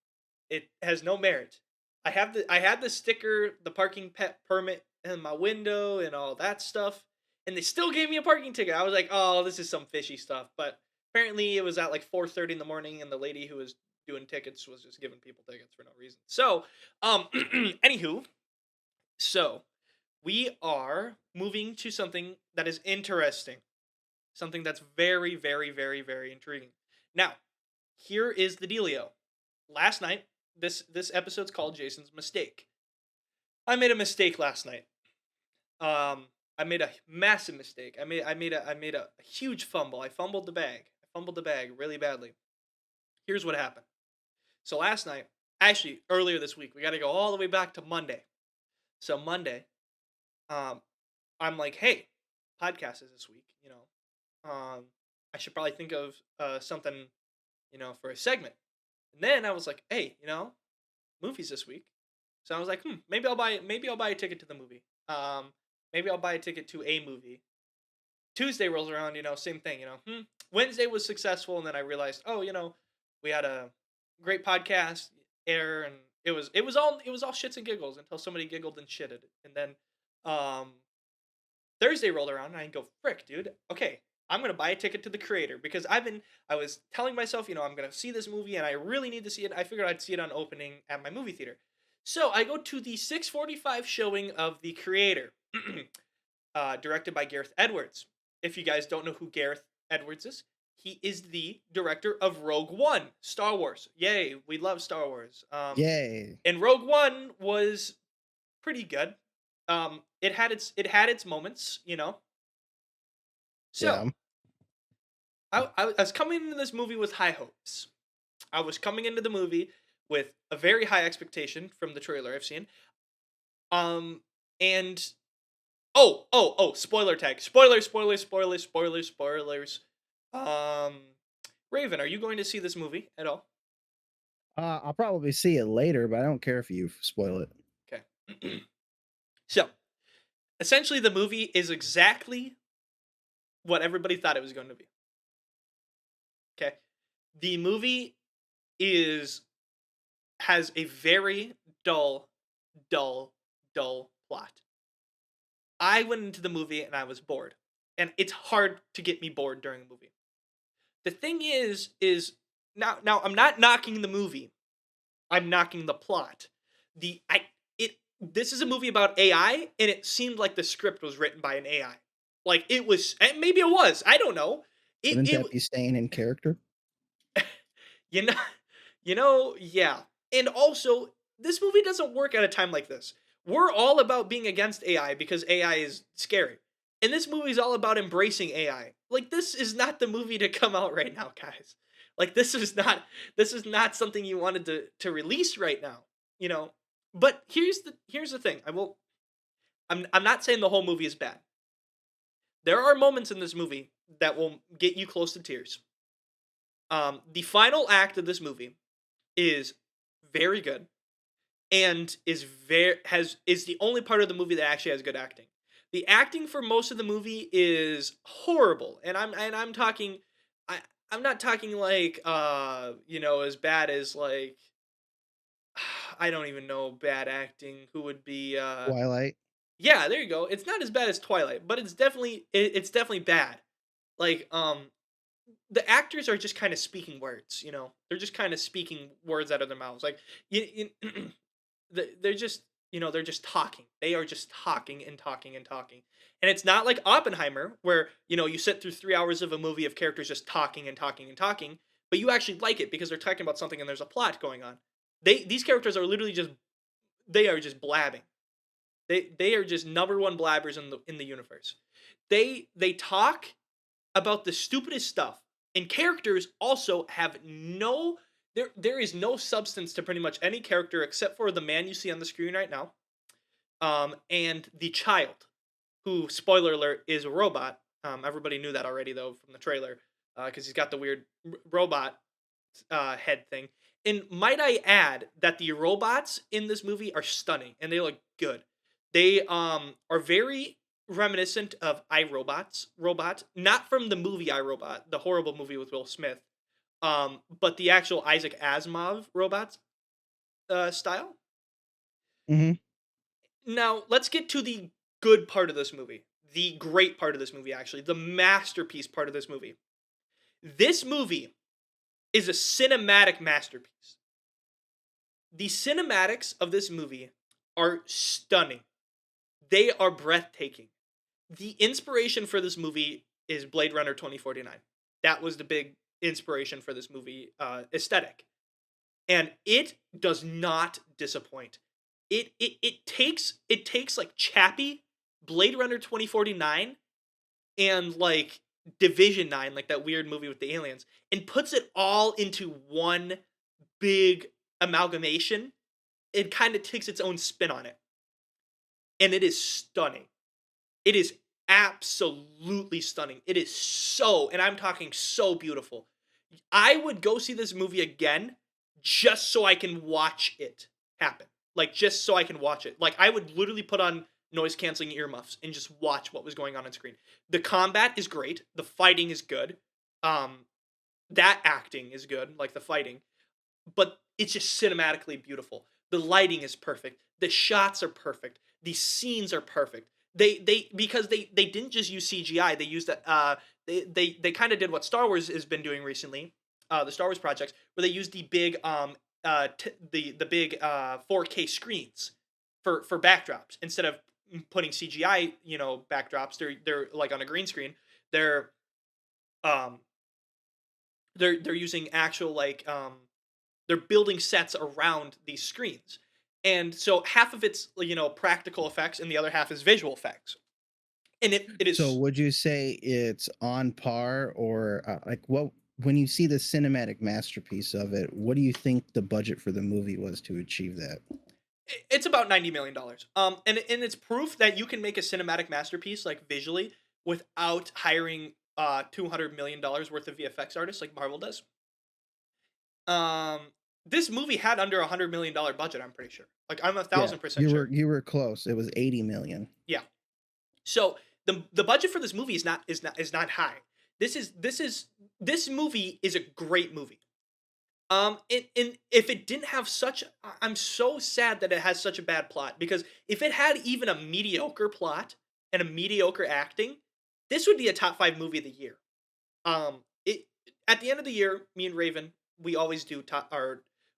It has no merit. I had the sticker, the parking permit in my window and all that stuff, and they still gave me a parking ticket. I was like, oh, this is some fishy stuff. But apparently it was at like 4:30 in the morning, and the lady who was doing tickets was just giving people tickets for no reason. So, anywho, so we are moving to something that is interesting, something that's very, very, very, very intriguing. Now, here is the dealio. Last night, this episode's called Jason's Mistake. I made a mistake last night. I made a massive mistake. I made a huge fumble. I fumbled the bag. I fumbled the bag really badly. Here's what happened. So last night, actually earlier this week, we got to go all the way back to Monday. So Monday, I'm like, hey, podcast is this week. I should probably think of something, for a segment. And then I was like, hey, movies this week. So I was like, maybe I'll buy a ticket to the movie. Maybe I'll buy a ticket to a movie. Tuesday rolls around, same thing, Wednesday was successful, and then I realized, we had a great podcast air, and it was all shits and giggles until somebody giggled and shitted. And then Thursday rolled around, and I go, frick, dude, okay, I'm gonna buy a ticket to the creator, because I was telling myself, I'm gonna see this movie, and I really need to see it. I figured I'd see it on opening at my movie theater. So I go to the 6:45 showing of The Creator, directed by Gareth Edwards. If you guys don't know who Gareth Edwards is, he is the director of Rogue One, Star Wars. Yay, we love Star Wars. Yay. And Rogue One was pretty good. It had its moments, So Yeah. I was coming into this movie with high hopes. I was coming into the movie with a very high expectation from the trailer I've seen. And spoiler tag. Spoilers. Raven, are you going to see this movie at all? I'll probably see it later, but I don't care if you spoil it. Okay. So, essentially the movie is exactly what everybody thought it was going to be. Okay. The movie has a very dull plot. I went into the movie and I was bored. And it's hard to get me bored during a movie. The thing is now I'm not knocking the movie. I'm knocking the plot. This is a movie about AI, and it seemed like the script was written by an AI. Like it was, and maybe it was. I don't know. Wouldn't that be staying in character? Yeah. And also, this movie doesn't work at a time like this. We're all about being against AI because AI is scary. And this movie is all about embracing AI. Like, this is not the movie to come out right now, guys. Like, this is not something you wanted to release right now, But here's the thing. I'm not saying the whole movie is bad. There are moments in this movie that will get you close to tears. The final act of this movie is very good, and is the only part of the movie that actually has good acting. The acting for most of the movie is horrible, and I'm talking, I'm not talking like as bad as like I don't even know bad acting who would be Twilight. Yeah, there you go. It's not as bad as Twilight, but it's definitely bad. Like the actors are just kind of speaking words, They're just kind of speaking words out of their mouths. Like they're just they're just talking. They are just talking and talking and talking. And it's not like Oppenheimer where, you sit through 3 hours of a movie of characters just talking and talking and talking, but you actually like it because they're talking about something and there's a plot going on. These characters are literally just blabbing. They are just number one blabbers in the universe. They talk about the stupidest stuff, and characters also have there is no substance to pretty much any character except for the man you see on the screen right now, and the child, who, spoiler alert, is a robot. Everybody knew that already though from the trailer, because he's got the weird robot head thing. And might I add that the robots in this movie are stunning and they look good. They are very reminiscent of Robot, not from the movie iRobot, the horrible movie with Will Smith, but the actual Isaac Asimov robots style. Mm-hmm. Now, let's get to the good part of this movie. The great part of this movie, actually. The masterpiece part of this movie. This movie is a cinematic masterpiece. The cinematics of this movie are stunning. They are breathtaking. The inspiration for this movie is Blade Runner 2049. That was the big inspiration for this movie aesthetic. And it does not disappoint. It takes like Chappie, Blade Runner 2049, and like Division 9, like that weird movie with the aliens, and puts it all into one big amalgamation. It kind of takes its own spin on it. And it is stunning. It is absolutely stunning. It is so, and I'm talking so beautiful. I would go see this movie again just so I can watch it happen. Like, just so I can watch it. Like, I would literally put on noise-canceling earmuffs and just watch what was going on screen. The combat is great. The fighting is good. That acting is good, like the fighting. But it's just cinematically beautiful. The lighting is perfect. The shots are perfect. The scenes are perfect. Because they didn't just use CGI. They used they kind of did what Star Wars has been doing recently, the Star Wars projects, where they used the big the big 4K screens for backdrops instead of putting CGI backdrops. They're like on a green screen. They're using actual they're building sets around these screens. And so half of it's practical effects and the other half is visual effects. And it is. So would you say it's on par, or like what, when you see the cinematic masterpiece of it, what do you think the budget for the movie was to achieve that? It's about $90 million. And it's proof that you can make a cinematic masterpiece like visually without hiring $200 million worth of VFX artists like Marvel does. This movie had under $100 million budget, I'm pretty sure. Like, I'm 1,000% sure. You were close. It was 80 million. Yeah. So the budget for this movie is not high. This movie is a great movie. And if it didn't have I'm so sad that it has such a bad plot, because if it had even a mediocre plot and a mediocre acting, this would be a top 5 movie of the year. At the end of the year, me and Raven, we always do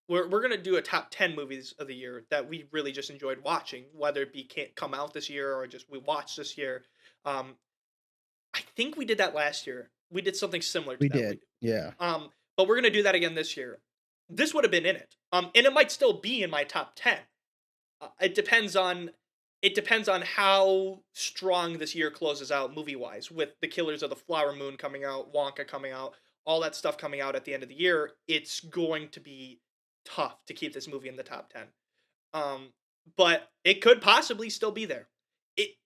we're gonna do a top 10 movies of the year that we really just enjoyed watching, whether it be can't come out this year or just we watched this year. I think we did that last year. We did something similar to we that. Did, yeah. But we're gonna do that again this year. This would have been in it. And it might still be in my top 10. It depends on how strong this year closes out movie-wise, with The Killers of the Flower Moon coming out, Wonka coming out, all that stuff coming out at the end of the year. It's going to be tough to keep this movie in the top 10. But it could possibly still be there.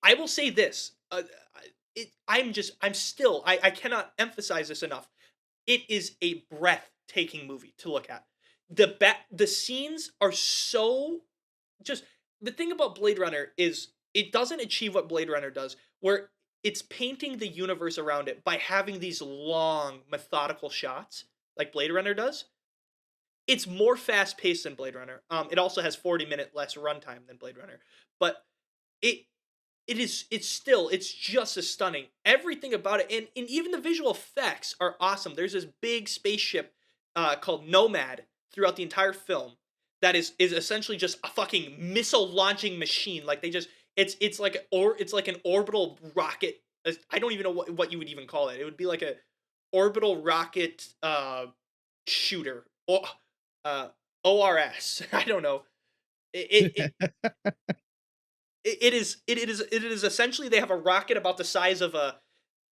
I will say this. I cannot emphasize this enough. It is a breathtaking movie to look at. The scenes are so just, the thing about Blade Runner is it doesn't achieve what Blade Runner does, where it's painting the universe around it by having these long, methodical shots like Blade Runner does. It's more fast-paced than Blade Runner. It also has 40-minute less runtime than Blade Runner. But it's just as stunning. Everything about it, and even the visual effects are awesome. There's this big spaceship called Nomad throughout the entire film that is essentially just a fucking missile launching machine. Like it's like an orbital rocket. I don't even know what you would even call it. It would be like a orbital rocket shooter, or ORS. I don't know. It is essentially, they have a rocket about the size of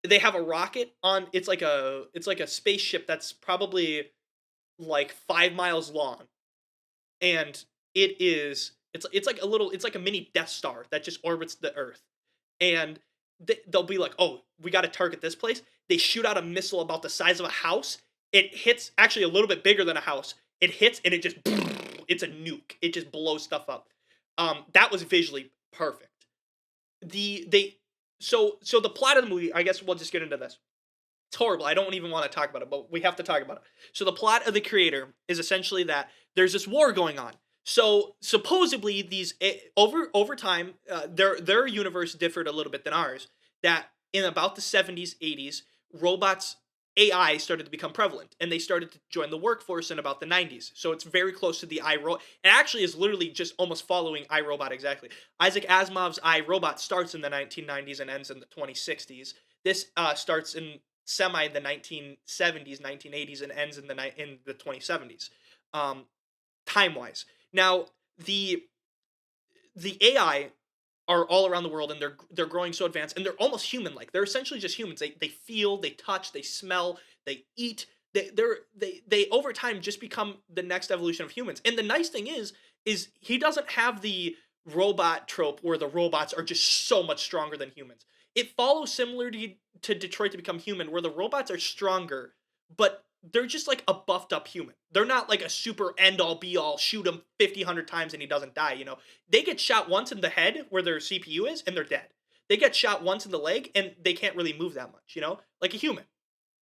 they have a rocket on, it's like a spaceship that's probably like 5 miles long, and it's like a mini Death Star that just orbits the Earth, and they'll be like, oh, we got to target this place. They shoot out a missile about the size of a house. It hits, actually a little bit bigger than a house. It hits and it's a nuke. It just blows stuff up. That was visually perfect. So the plot of the movie, I guess we'll just get into this. It's horrible. I don't even want to talk about it, but we have to talk about it. So the plot of The Creator is essentially that there's this war going on. So supposedly these over time, their universe differed a little bit than ours. That in about the 70s, 80s, robots AI started to become prevalent, and they started to join the workforce in about the 90s. So it's very close to the iRobot. It actually is literally just almost following iRobot exactly. Isaac Asimov's iRobot starts in the 1990s and ends in the 2060s. This starts in the 1970s, 1980s, and ends in the 2070s, time wise. Now the AI are all around the world, and they're growing so advanced, and they're almost human like. They're essentially just humans. They feel, they touch, they smell, they eat. They over time just become the next evolution of humans. And the nice thing is he doesn't have the robot trope where the robots are just so much stronger than humans. It follows similar to Detroit to Become Human, where the robots are stronger, but they're just like a buffed up human. They're not like a super end all be all, shoot him 50, 100 times and he doesn't die, you know. They get shot once in the head where their CPU is and they're dead. They get shot once in the leg and they can't really move that much, you know, like a human.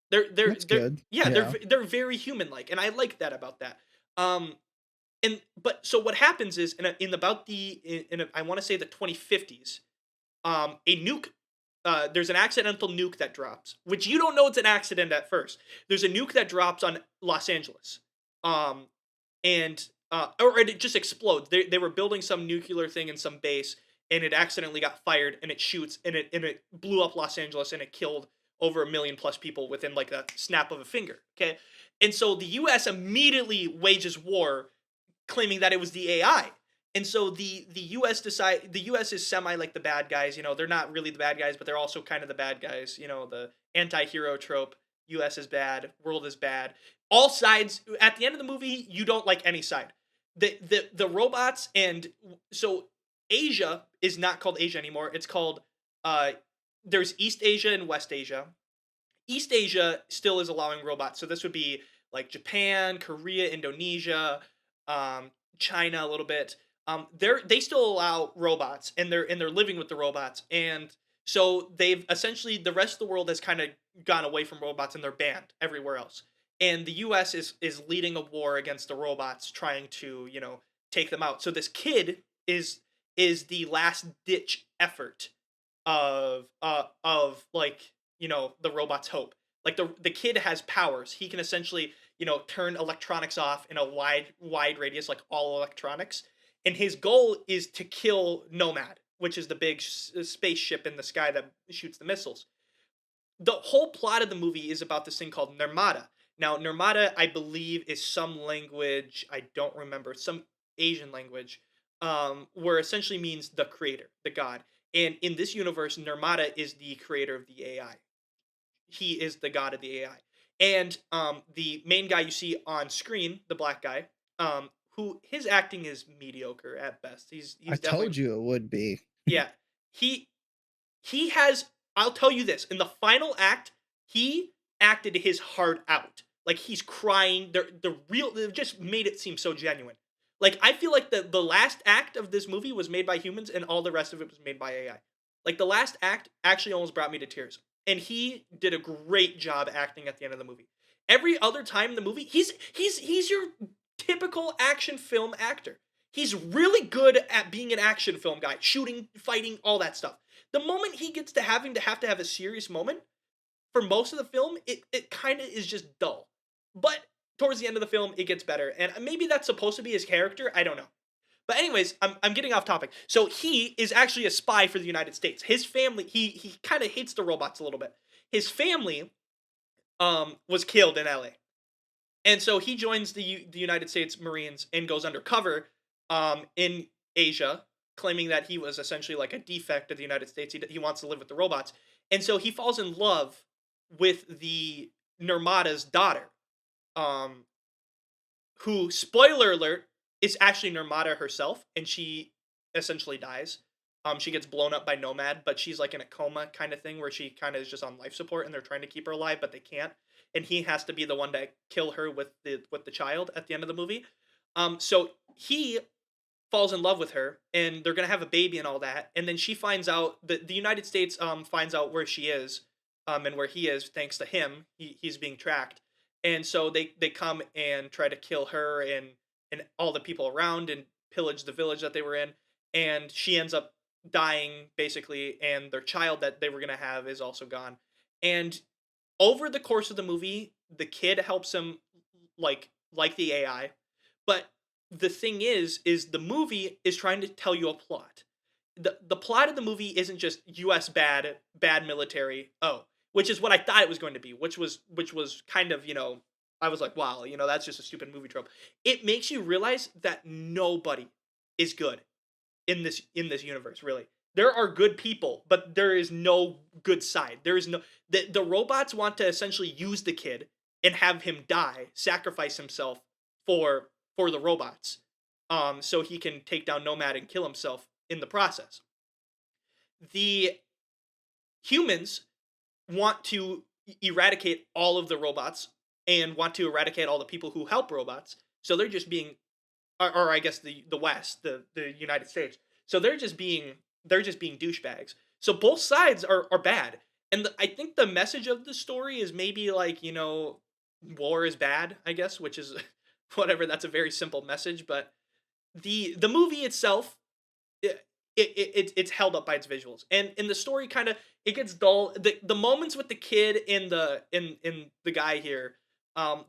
That's good. Yeah, Yeah. they're very human like, and I like that about that. But so what happens is I want to say the 2050s, a nuke. There's an accidental nuke that drops, which you don't know it's an accident at first. There's a nuke that drops on Los Angeles, or it just explodes. They were building some nuclear thing in some base, and it accidentally got fired, and it shoots, and it blew up Los Angeles, and it killed over 1 million plus people within like a snap of a finger. Okay, and so the U.S. immediately wages war, claiming that it was the AI. And so the U.S. is semi like the bad guys, you know, they're not really the bad guys, but they're also kind of the bad guys, you know, the anti-hero trope, U.S. is bad, world is bad. All sides, at the end of the movie, you don't like any side. The robots, and so Asia is not called Asia anymore. It's called, there's East Asia and West Asia. East Asia still is allowing robots, so this would be like Japan, Korea, Indonesia, China a little bit. They still allow robots, and they're living with the robots, and so they've essentially, the rest of the world has kind of gone away from robots, and they're banned everywhere else. And the U.S. is leading a war against the robots, trying to, you know, take them out. So this kid is the last ditch effort of like, you know, the robot's hope. Like the kid has powers. He can essentially, you know, turn electronics off in a wide radius, like all electronics. And his goal is to kill Nomad, which is the big spaceship in the sky that shoots the missiles. The whole plot of the movie is about this thing called Nirmata. Now, Nirmata, I believe, is some language, I don't remember, some Asian language, where essentially means the creator, the god. And in this universe, Nirmata is the creator of the AI. He is the god of the AI. And the main guy you see on screen, the black guy, who his acting is mediocre at best. He's I told you it would be. Yeah. He has, I'll tell you this, in the final act, he acted his heart out. Like he's crying. They just made it seem so genuine. Like I feel like the last act of this movie was made by humans and all the rest of it was made by AI. Like the last act actually almost brought me to tears. And he did a great job acting at the end of the movie. Every other time in the movie, he's your typical action film actor. He's really good at being an action film guy, shooting, fighting, all that stuff. The moment he gets to have to have a serious moment, for most of the film, it kind of is just dull. But towards the end of the film, it gets better. And maybe that's supposed to be his character. I don't know. But anyways, I'm getting off topic. So he is actually a spy for the United States. His family, he kind of hates the robots a little bit. His family was killed in LA. And so he joins the United States Marines and goes undercover in Asia, claiming that he was essentially like a defect of the United States. He wants to live with the robots. And so he falls in love with the Nirmata's daughter, who, spoiler alert, is actually Nirmata herself, and she essentially dies. She gets blown up by Nomad, but she's like in a coma kind of thing where she kind of is just on life support, and they're trying to keep her alive, but they can't. And he has to be the one to kill her with the child at the end of the movie. So he falls in love with her, and they're gonna have a baby and all that. And then she finds out that the United States finds out where she is, and where he is thanks to him. He's being tracked, and so they come and try to kill her and all the people around and pillage the village that they were in. And she ends up dying basically, and their child that they were gonna have is also gone. And over the course of the movie, the kid helps him like the AI. But the thing is the movie is trying to tell you a plot. The plot of the movie isn't just US bad military. Oh, which is what I thought it was going to be, which was kind of, I was like, wow, that's just a stupid movie trope. It makes you realize that nobody is good in this universe, really. There are good people, but there is no good side. There is no the robots want to essentially use the kid and have him die, sacrifice himself for the robots. So he can take down Nomad and kill himself in the process. The humans want to eradicate all of the robots and want to eradicate all the people who help robots. So they're just being, or I guess the West, the United States. So they're just being douchebags. So both sides are bad. And I think the message of the story is maybe like, war is bad, I guess, which is whatever. That's a very simple message. But the movie itself, it's held up by its visuals, and in the story kind of it gets dull. The moments with the kid and the guy here,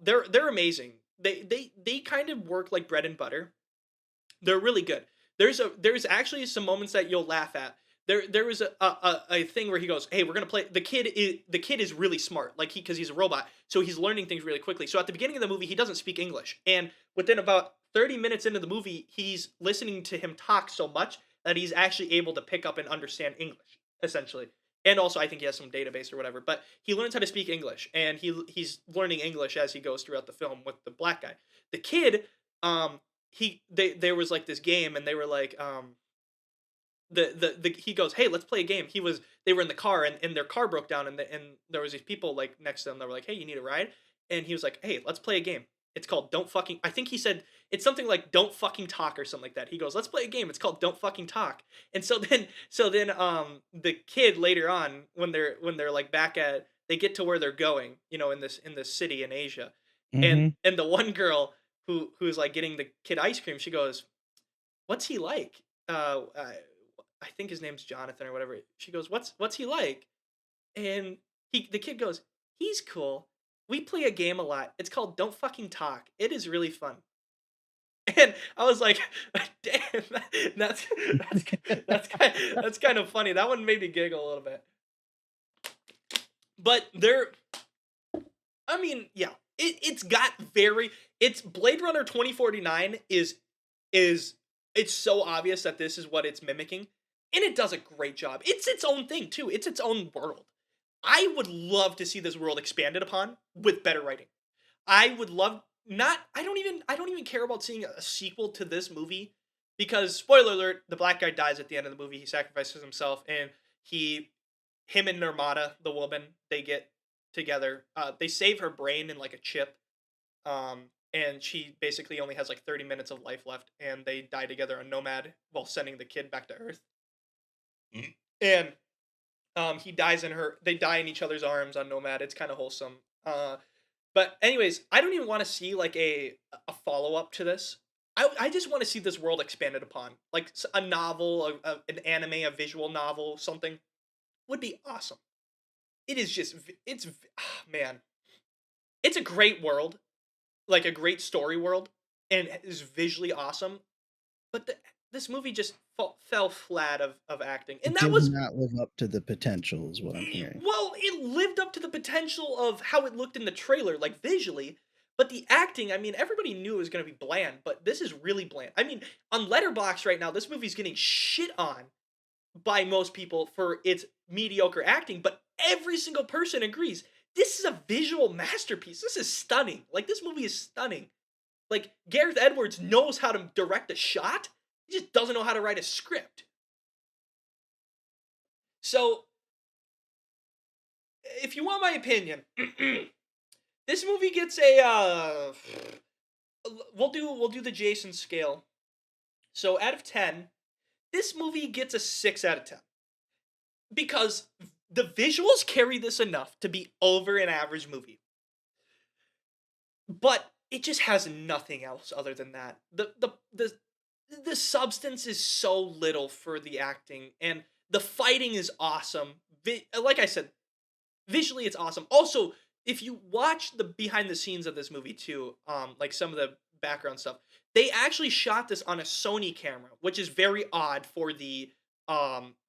they're amazing. They kind of work like bread and butter. They're really good. There's actually some moments that you'll laugh at. There was a thing where he goes, "Hey, we're gonna play." The kid is really smart, like because he's a robot, so he's learning things really quickly. So at the beginning of the movie, he doesn't speak English, and within about 30 minutes into the movie, he's listening to him talk so much that he's actually able to pick up and understand English, essentially. And also, I think he has some database or whatever. But he learns how to speak English, and he's learning English as he goes throughout the film with the black guy. The kid, there was like this game, and they were like, he goes, "Hey, let's play a game." They were in the car, and their car broke down, and there was these people like next to them that were like, "Hey, you need a ride?" And he was like, "Hey, let's play a game. It's called Don't Fucking," I think he said it's something like "Don't Fucking Talk" or something like that. He goes, "Let's play a game. It's called Don't Fucking Talk." And so then the kid later on when they're like back at, they get to where they're going, in this city in Asia. Mm-hmm. And the one girl who's like getting the kid ice cream, she goes, "What's he like?" I think his name's Jonathan or whatever. She goes, "What's he like?" And the kid goes, "He's cool. We play a game a lot. It's called Don't Fucking Talk. It is really fun." And I was like, "Damn, that's kind of funny." That one made me giggle a little bit. But I mean, yeah, it's Blade Runner 2049 is it's so obvious that this is what it's mimicking, and it does a great job. It's its own thing too. It's its own world. I would love to see this world expanded upon with better writing. I would love I don't even care about seeing a sequel to this movie because spoiler alert, the black guy dies at the end of the movie. He sacrifices himself, and him and Nirmata, the woman, they get together. They save her brain in like a chip. And she basically only has like 30 minutes of life left, and they die together on Nomad while sending the kid back to Earth. Mm-hmm. And they die in each other's arms on Nomad. It's kind of wholesome. But anyways, I don't even want to see like a follow-up to this. I just want to see this world expanded upon. Like a novel, an anime, a visual novel, something would be awesome. It is just, man. It's a great world. Like a great story world, and is visually awesome. But this movie just fell flat of acting. And that was not live up to the potential is what I'm hearing. Well, it lived up to the potential of how it looked in the trailer, like visually, but the acting, I mean, everybody knew it was going to be bland, but this is really bland. I mean, on Letterboxd right now, this movie's getting shit on by most people for its mediocre acting, but every single person agrees. This is a visual masterpiece. This is stunning. Like, this movie is stunning. Like, Gareth Edwards knows how to direct a shot. He just doesn't know how to write a script. So, if you want my opinion, this movie gets we'll do the Jayson scale. So, out of 10, this movie gets a 6 out of 10. Because the visuals carry this enough to be over an average movie. But it just has nothing else other than that. The substance is so little for the acting, and the fighting is awesome. Like I said, visually it's awesome. Also, if you watch the behind the scenes of this movie too, like some of the background stuff, they actually shot this on a Sony camera, which is very odd for the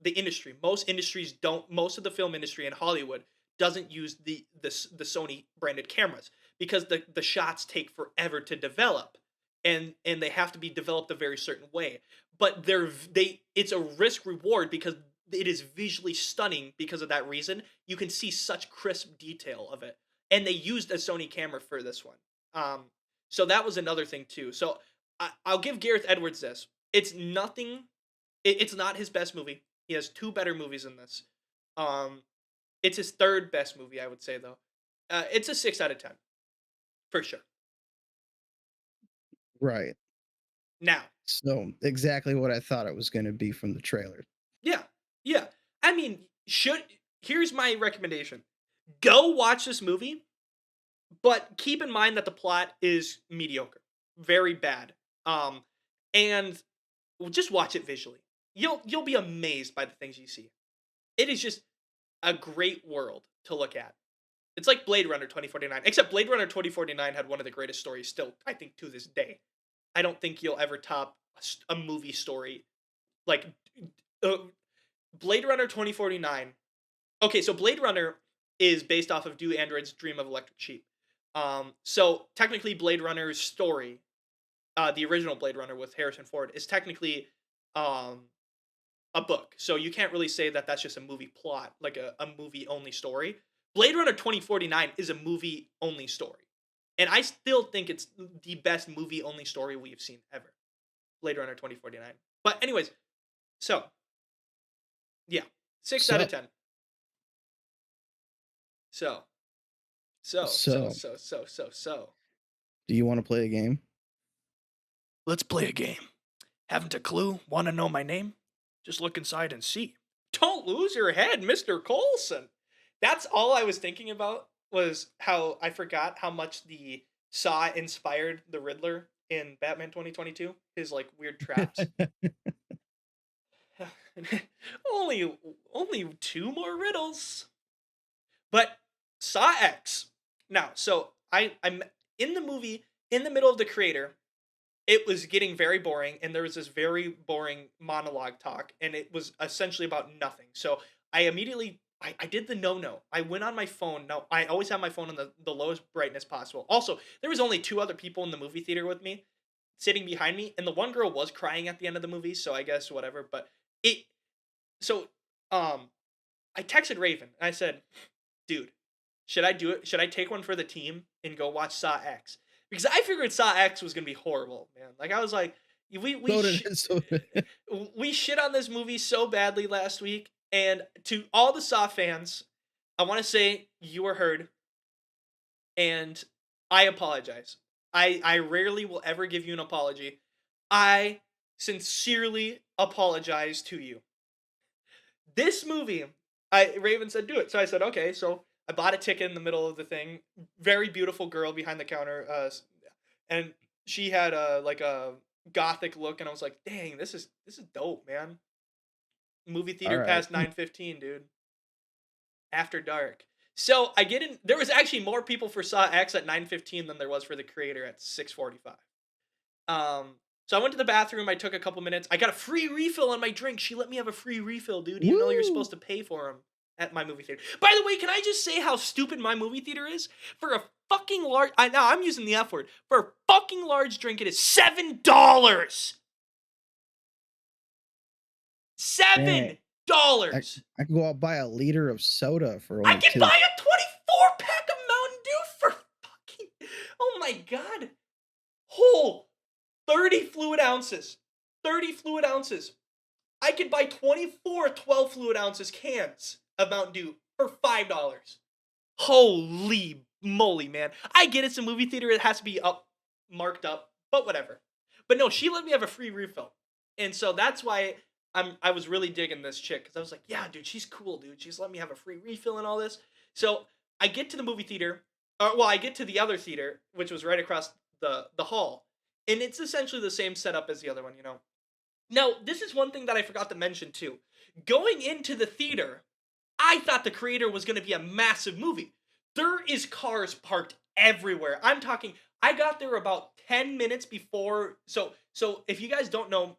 industry. Most of the film industry in Hollywood doesn't use the Sony branded cameras because the shots take forever to develop, and they have to be developed a very certain way. But it's a risk reward because it is visually stunning because of that reason. You can see such crisp detail of it, and they used a Sony camera for this one. So that was another thing too. So I'll give Gareth Edwards this. It's nothing. It's not his best movie. He has 2 better movies than this. It's his 3rd best movie, I would say though. It's a 6 out of 10 for sure. Right. Now, So exactly what I thought it was going to be from the trailer. yeah, yeah. I mean, here's my recommendation: go watch this movie, but keep in mind that the plot is mediocre, very bad. And just watch it visually. You'll be amazed by the things you see. It is just a great world to look at. It's like Blade Runner 2049, except Blade Runner 2049 had one of the greatest stories still, I think, to this day. I don't think you'll ever top a movie story like Blade Runner 2049. Okay, so Blade Runner is based off of Do Androids Dream of Electric Sheep. So technically Blade Runner's story, the original Blade Runner with Harrison Ford, is technically a book. So you can't really say that that's just a movie plot, like a movie-only story. Blade Runner 2049 is a movie-only story. And I still think it's the best movie-only story we've seen ever. Blade Runner 2049. But anyways, so, yeah. 6 out of 10. So. Do you want to play a game? Let's play a game. Haven't a clue? Want to know my name? Just look inside and see. Don't lose your head, Mr. Coulson. That's all I was thinking about, was how I forgot how much the Saw inspired the Riddler in Batman 2022. His, like, weird traps. only 2 more riddles. But Saw X. Now, so I'm in the movie, in the middle of the creator. It was getting very boring, and there was this very boring monologue talk, and it was essentially about nothing. So I immediately, I did the no. I went on my phone. Now, I always have my phone on the lowest brightness possible. Also, there was only 2 other people in the movie theater with me, sitting behind me, and the one girl was crying at the end of the movie, so I guess whatever. But I texted Raven, and I said, dude, should I do it? Should I take one for the team and go watch Saw X? Because I figured Saw X was gonna be horrible, man. Like, I was like, we shit on this movie so badly last week, and to all the Saw fans, I want to say you were heard, and I apologize. I rarely will ever give you an apology. I sincerely apologize to you. This movie, Raven said do it, so I said okay. So I bought a ticket in the middle of the thing. Very beautiful girl behind the counter, and she had a gothic look, and I was like, dang, this is dope, man. Movie theater past 9:15, dude. After dark. So I get in. There was actually more people for Saw X at 9:15 than there was for the creator at 6:45. So I went to the bathroom. I took a couple minutes. I got a free refill on my drink. She let me have a free refill, dude. Even though you're supposed to pay for them at my movie theater. By the way, can I just say how stupid my movie theater is? For a fucking large... Now I'm using the F word. For a fucking large drink, it is $7! $7! I could go out and buy a liter of soda for only I can 2. buy a 24-pack of Mountain Dew for fucking... Oh my god. Whole 30 fluid ounces. 30 fluid ounces. I could buy 24 12 fluid ounces cans of Mountain Dew for $5. Holy moly, man. I get it's a movie theater. It has to be marked up, but whatever. But no, she let me have a free refill. And so that's why I was really digging this chick, because I was like, yeah, dude, she's cool, dude. She's let me have a free refill and all this. So I get to the movie theater. I get to the other theater, which was right across the hall. And it's essentially the same setup as the other one, you know. Now, this is one thing that I forgot to mention, too. Going into the theater, I thought the creator was going to be a massive movie. There is cars parked everywhere. I'm talking I got there about 10 minutes before so if you guys don't know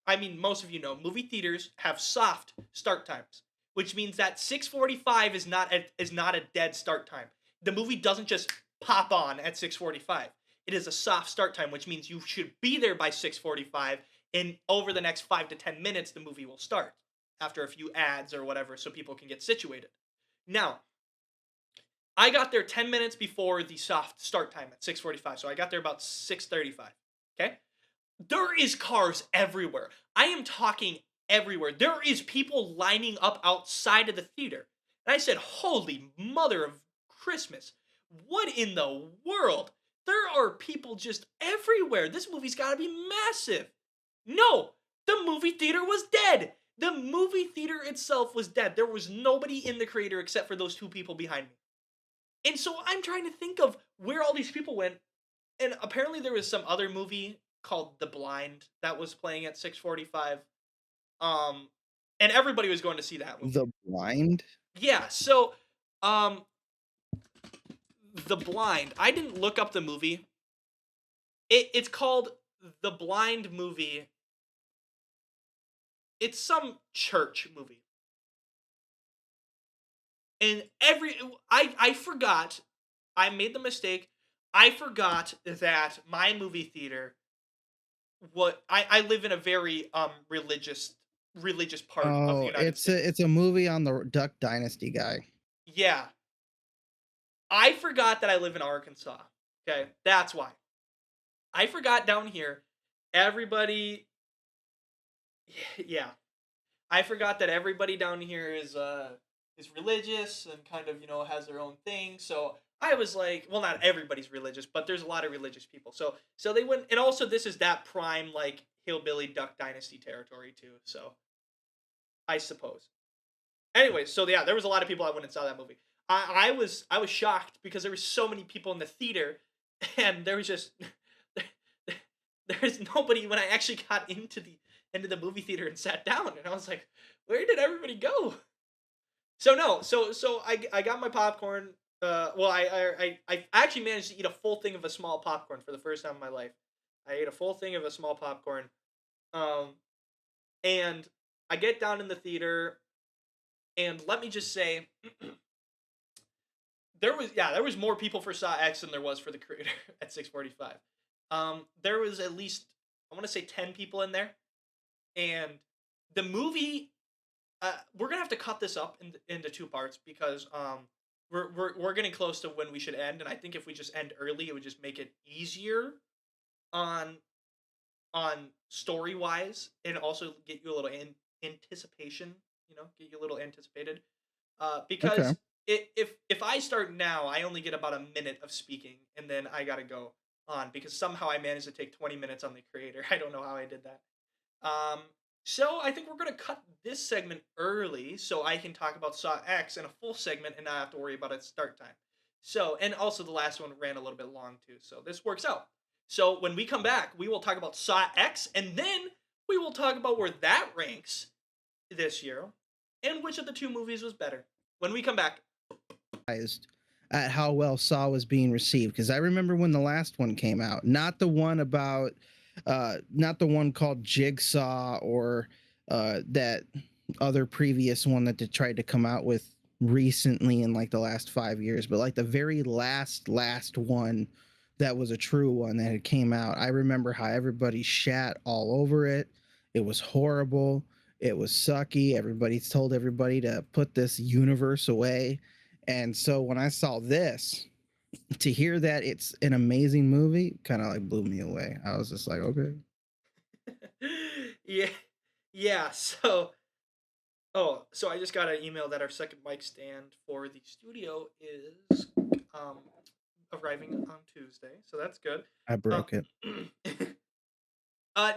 I mean most of you know, movie theaters have soft start times, which means that 6:45 is not a dead start time. The movie doesn't just pop on at 6:45. It is a soft start time, which means you should be there by 6:45 and over the next 5 to 10 minutes the movie will start after a few ads or whatever so people can get situated. Now, I got there 10 minutes before the soft start time at 6:45. So I got there about 6:35. Okay? There is cars everywhere. I am talking everywhere. There is people lining up outside of the theater. And I said, "Holy mother of Christmas. What in the world? There are people just everywhere. This movie's got to be massive." No, the movie theater was dead. The movie theater itself was dead. There was nobody in the creator except for those two people behind me. And so I'm trying to think of where all these people went. And apparently there was some other movie called The Blind that was playing at 6:45. Um and everybody was going to see that movie. The Blind? Yeah, so um The Blind. I didn't look up the movie. It's called The Blind Movie. It's some church movie. And I forgot, I made the mistake. I forgot that my movie theater I live in a very religious part of the Oh, United States. it's a movie on the Duck Dynasty guy. Yeah. I forgot that I live in Arkansas. Okay? That's why. I forgot down here everybody yeah. I forgot that everybody down here is religious and kind of, has their own thing. So I was like, well, not everybody's religious, but there's a lot of religious people. So they went, and also this is that prime like hillbilly Duck Dynasty territory too. So I suppose. Anyway, so yeah, there was a lot of people that went and saw that movie. I was shocked because there were so many people in the theater, and there was just there's nobody when I actually got into the movie theater and sat down, and I was like, where did everybody go? So no, so I got my popcorn. Well, I actually managed to eat a full thing of a small popcorn for the first time in my life. I ate a full thing of a small popcorn, um, and I get down in the theater, and let me just say, there was more people for Saw X than there was for the creator at 6:45. There was at least I want to say 10 people in there, and the movie. We're gonna have to cut this up into two parts because we're getting close to when we should end, and I think if we just end early, it would just make it easier on story wise, and also get you a little anticipation. Get you a little anticipated. Okay. Because if I start now, I only get about a minute of speaking, and then I gotta go on because somehow I managed to take 20 minutes on the creator. I don't know how I did that. Um, so I think we're gonna cut this segment early so I can talk about Saw X in a full segment and not have to worry about its start time. So, and also the last one ran a little bit long too, so this works out. So when we come back, we will talk about Saw X, and then we will talk about where that ranks this year and which of the two movies was better. When we come back. At how well Saw was being received, because I remember when the last one came out, not the one about not the one called Jigsaw or that other previous one that they tried to come out with recently in like the last 5 years, but like the very last one that was a true one that had came out. I remember how everybody shat all over it. It was horrible. It was sucky. Everybody's told everybody to put this universe away. And so when I saw this, to hear that it's an amazing movie kind of like blew me away. I was just like, okay. Yeah. Yeah, so I just got an email that our second mic stand for the studio is arriving on Tuesday. So that's good. I broke it.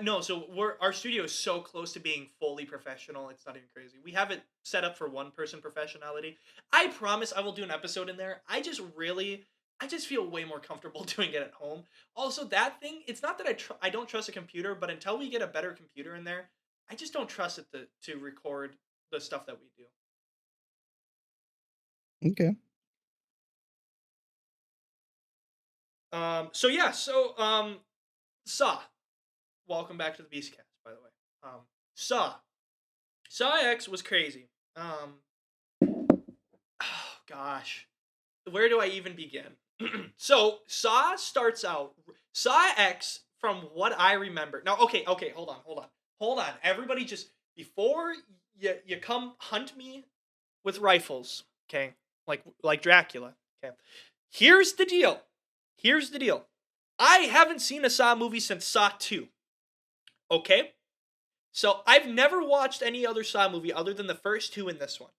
No, so our studio is so close to being fully professional. It's not even crazy. We have it set up for one person professionality. I promise I will do an episode in there. I just feel way more comfortable doing it at home. Also, that thing, it's not that I don't trust a computer, but until we get a better computer in there, I just don't trust it to record the stuff that we do. Okay. Saw. Welcome back to the Beastcast, by the way. Saw. Saw X was crazy. Oh gosh. Where do I even begin? So, Saw starts out. Saw X, from what I remember. Now, okay, hold on. Everybody just, before you come hunt me with rifles, okay? Like Dracula, okay? Here's the deal. I haven't seen a Saw movie since Saw 2, okay? So, I've never watched any other Saw movie other than the first two and this one.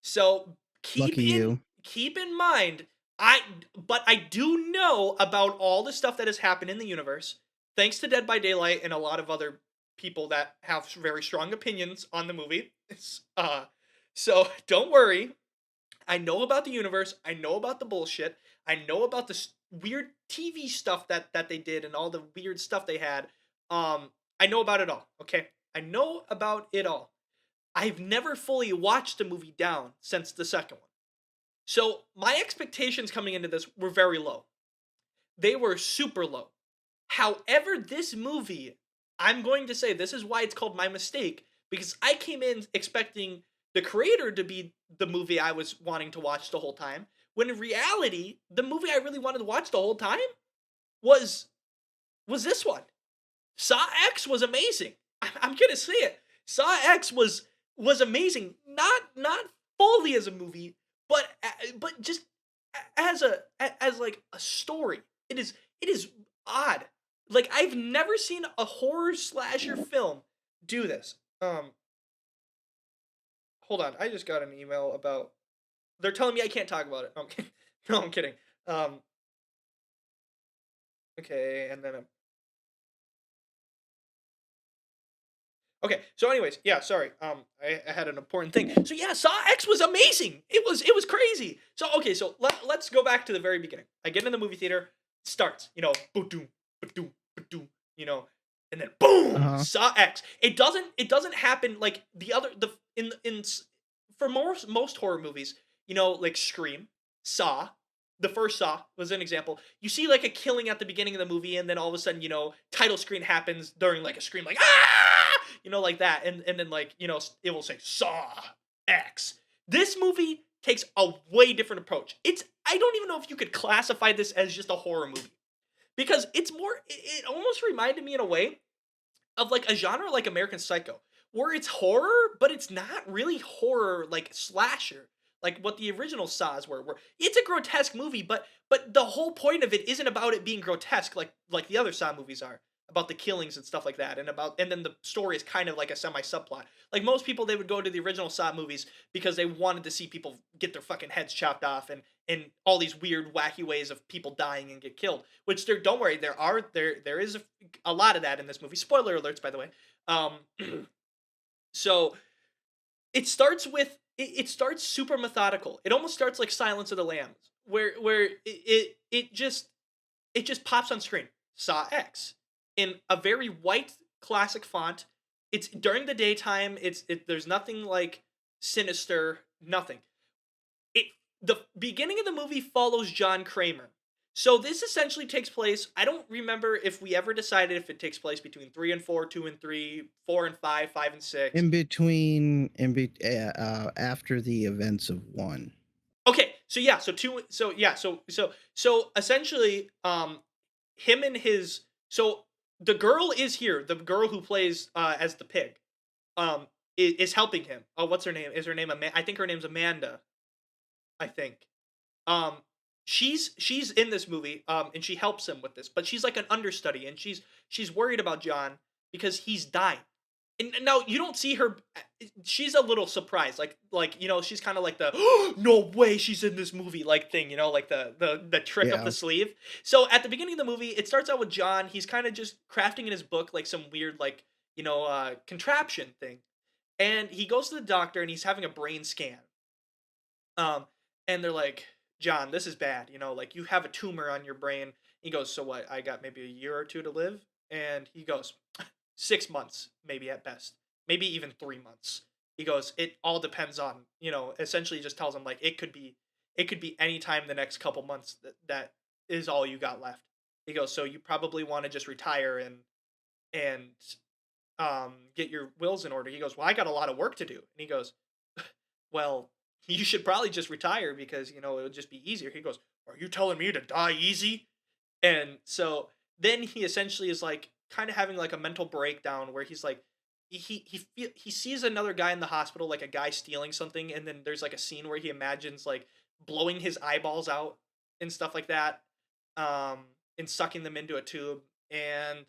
So, Lucky you. keep in mind, but I do know about all the stuff that has happened in the universe, thanks to Dead by Daylight and a lot of other people that have very strong opinions on the movie. So don't worry. I know about the universe. I know about the bullshit. I know about the weird TV stuff that they did and all the weird stuff they had. I know about it all. Okay, I know about it all. I've never fully watched the movie down since the second one. So my expectations coming into this were very low. They were super low. However, this movie, I'm going to say this is why it's called my mistake, because I came in expecting the creator to be the movie I was wanting to watch the whole time, when in reality, the movie I really wanted to watch the whole time was this one. Saw X was amazing. I'm gonna say it. Saw X was amazing. Not fully as a movie, but just as like a story. It is odd. Like, I've never seen a horror slasher film do this. Hold on. I just got an email about. They're telling me I can't talk about it. No, I'm kidding. No, I'm kidding. Okay, and then okay, so anyways, yeah, sorry. I had an important thing. So yeah, Saw X was amazing. It was crazy. So okay, so let's go back to the very beginning. I get in the movie theater, starts, ba-doom, ba-doom, ba-doom, and then boom, Saw X. It doesn't happen like for most horror movies, like Scream, Saw. The first Saw was an example. You see like a killing at the beginning of the movie, and then all of a sudden, title screen happens during like a scream, like ah, like that, and then like it will say Saw X. This movie takes a way different approach. I don't even know if you could classify this as just a horror movie, because it's more. It almost reminded me in a way of like a genre like American Psycho, where it's horror, but it's not really horror like slasher, like what the original Saws were. Where it's a grotesque movie, but the whole point of it isn't about it being grotesque like the other Saw movies are, about the killings and stuff like that, and then the story is kind of like a semi subplot. Like most people, they would go to the original Saw movies because they wanted to see people get their fucking heads chopped off and all these weird wacky ways of people dying and get killed. Which don't worry, there is a lot of that in this movie. Spoiler alerts, by the way. So it starts super methodical. It almost starts like Silence of the Lambs, where it just pops on screen. Saw X in a very white classic font. It's during the daytime. There's nothing like sinister, nothing. The beginning of the movie follows John Kramer. So this essentially takes place. I don't remember if we ever decided if it takes place between 3 and 4, 2 and 3, 4 and 5, 5 and 6. In between, after the events of 1. Okay, so yeah, so 2, so essentially, him and his, so the girl is here. The girl who plays as the pig, is helping him. Oh, what's her name? Is her name I think her name's Amanda. I think. She's in this movie, and she helps him with this, but she's like an understudy, and she's worried about John because he's dying. And now you don't see her. She's a little surprised, like she's kind of like the no way she's in this movie like thing, like the trick up the sleeve. So at the beginning of the movie, it starts out with John. He's kind of just crafting in his book like some weird like contraption thing, and he goes to the doctor and he's having a brain scan. And they're like, John, this is bad. Like you have a tumor on your brain. He goes, so what? I got maybe a year or two to live, and he goes, 6 months, maybe at best, maybe even 3 months. He goes, it all depends on, essentially just tells him like it could be any time the next couple months that is all you got left. He goes, so you probably want to just retire and get your wills in order. He goes, well, I got a lot of work to do. And he goes, well, you should probably just retire because, it would just be easier. He goes, are you telling me to die easy? And so then he essentially is like kind of having like a mental breakdown where he's like, he sees another guy in the hospital, like a guy stealing something. And then there's like a scene where he imagines like blowing his eyeballs out and stuff like that. And sucking them into a tube. And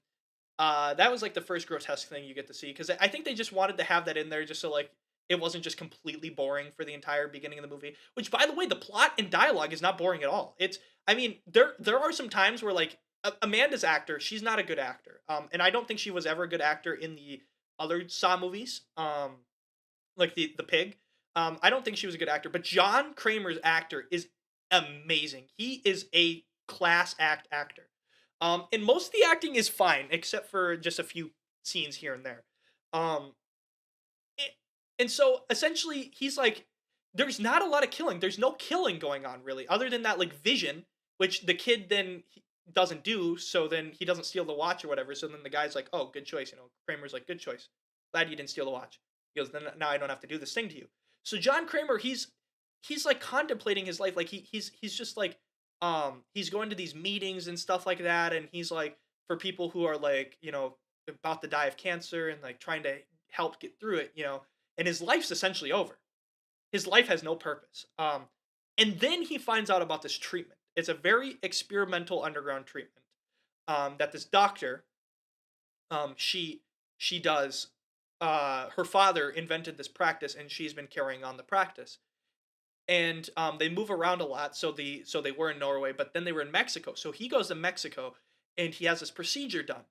that was like the first grotesque thing you get to see, because I think they just wanted to have that in there just so like it wasn't just completely boring for the entire beginning of the movie. Which, by the way, the plot and dialogue is not boring at all. There are some times where like Amanda's actor, she's not a good actor, and I don't think she was ever a good actor in the other Saw movies, like the pig. I don't think she was a good actor, but John Kramer's actor is amazing. He is a class actor. And most of the acting is fine, except for just a few scenes here and there. And so essentially he's like, there's not a lot of killing. There's no killing going on really, other than that like vision, which the kid then doesn't do. So then he doesn't steal the watch or whatever. So then the guy's like, oh, good choice. Kramer's like, good choice. Glad you didn't steal the watch. He goes, then now I don't have to do this thing to you. So John Kramer, he's like contemplating his life. Like he's just like, he's going to these meetings and stuff like that. And he's like, for people who are like, about to die of cancer and like trying to help get through it, and his life's essentially over. His life has no purpose. And then he finds out about this treatment. It's a very experimental underground treatment, that this doctor, she does, her father invented this practice and she's been carrying on the practice. And they move around a lot. So they were in Norway, but then they were in Mexico. So he goes to Mexico and he has this procedure done.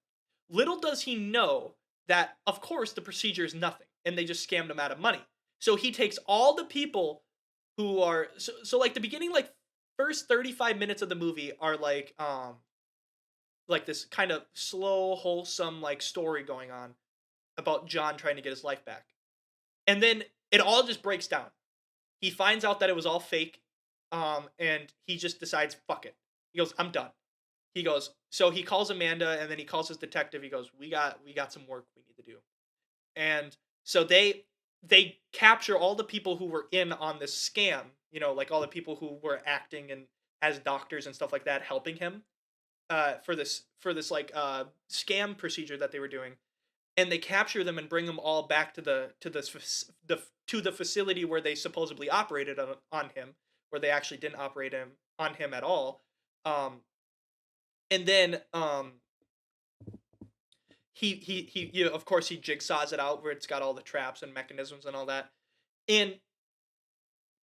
Little does he know that, of course, the procedure is nothing and they just scammed him out of money. So he takes all the people who are so like the beginning, like first 35 minutes of the movie are like this kind of slow, wholesome like story going on about John trying to get his life back. And then it all just breaks down. He finds out that it was all fake, and he just decides, fuck it. He goes, I'm done. He goes, so he calls Amanda, and then he calls his detective. He goes, we got some work we need to do. And so they capture all the people who were in on this scam, like all the people who were acting and as doctors and stuff like that, helping him for this like scam procedure that they were doing. And they capture them and bring them all back to the facility where they supposedly operated on him, where they actually didn't operate on him at all. And then he of course he jigsaws it out where it's got all the traps and mechanisms and all that. And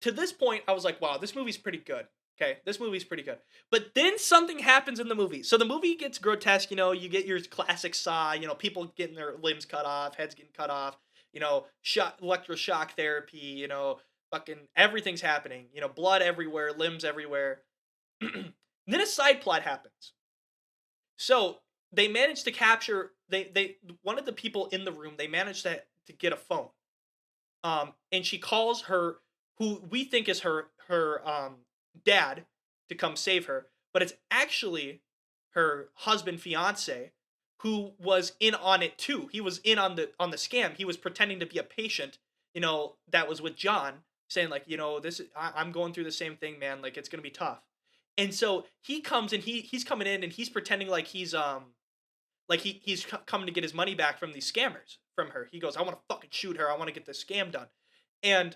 to this point, I was like, wow, this movie's pretty good. Okay, this movie's pretty good. But then something happens in the movie. So the movie gets grotesque, you get your classic Saw, people getting their limbs cut off, heads getting cut off, electroshock therapy, fucking everything's happening, blood everywhere, limbs everywhere. Then a side plot happens. So they managed to capture, they one of the people in the room, they managed to get a phone. And she calls her, who we think is her dad, to come save her, but it's actually her husband, fiance, who was in on it too. He was in on the scam. He was pretending to be a patient, that was with John, saying like, I'm going through the same thing, man. Like it's gonna be tough. And so he comes and he's coming in and he's pretending like he's he's coming to get his money back from these scammers from her. He goes, I want to fucking shoot her. I want to get this scam done. And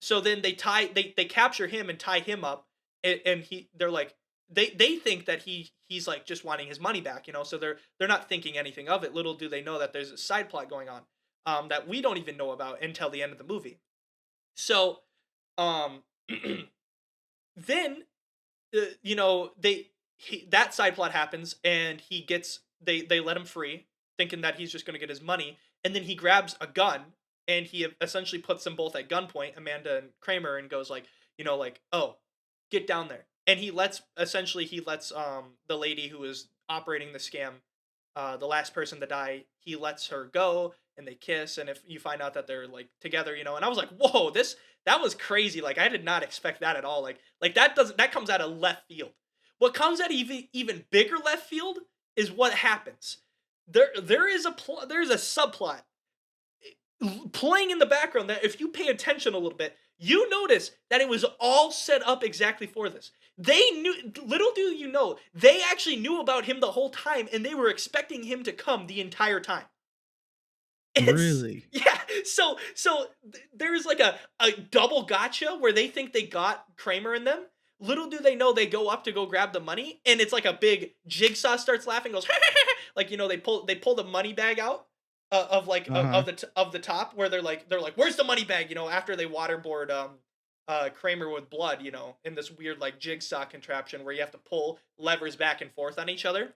so then they capture him and tie him up, and they're like, they think that he's like just wanting his money back, so they're not thinking anything of it. Little do they know that there's a side plot going on, that we don't even know about until the end of the movie. So, then, that side plot happens, and he gets, they let him free, thinking that he's just going to get his money, and then he grabs a gun, and he essentially puts them both at gunpoint, Amanda and Kramer, and goes like, oh, get down there. And he lets the lady who is operating the scam, the last person to die, he lets her go, and they kiss, and if you find out that they're like together, and I was like, whoa, that was crazy. Like I did not expect that at all. Like that comes out of left field. What comes out of even bigger left field is what happens. There is a subplot playing in the background that if you pay attention a little bit, you notice that it was all set up exactly for this. They knew, little do you know, they actually knew about him the whole time, and they were expecting him to come the entire time. Really? Yeah. So there's like a double gotcha where they think they got Kramer in them. Little do they know they go up to go grab the money, and it's like a big Jigsaw starts laughing, goes like, you know, they pull the money bag out of like of the top where they're like where's the money bag, you know, after they waterboard Kramer with blood, you know, in this weird like Jigsaw contraption where you have to pull levers back and forth on each other.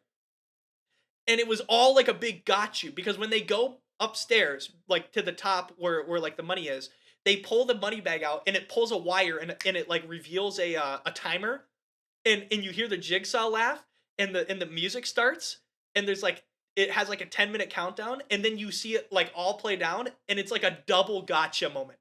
And it was all like a big got you, because when they go upstairs, like to the top where like the money is, they pull the money bag out and it pulls a wire and it like reveals a timer, and you hear the Jigsaw laugh and the music starts, and there's like, it has like a 10-minute countdown, and then you see it like all play down, and it's like a double gotcha moment.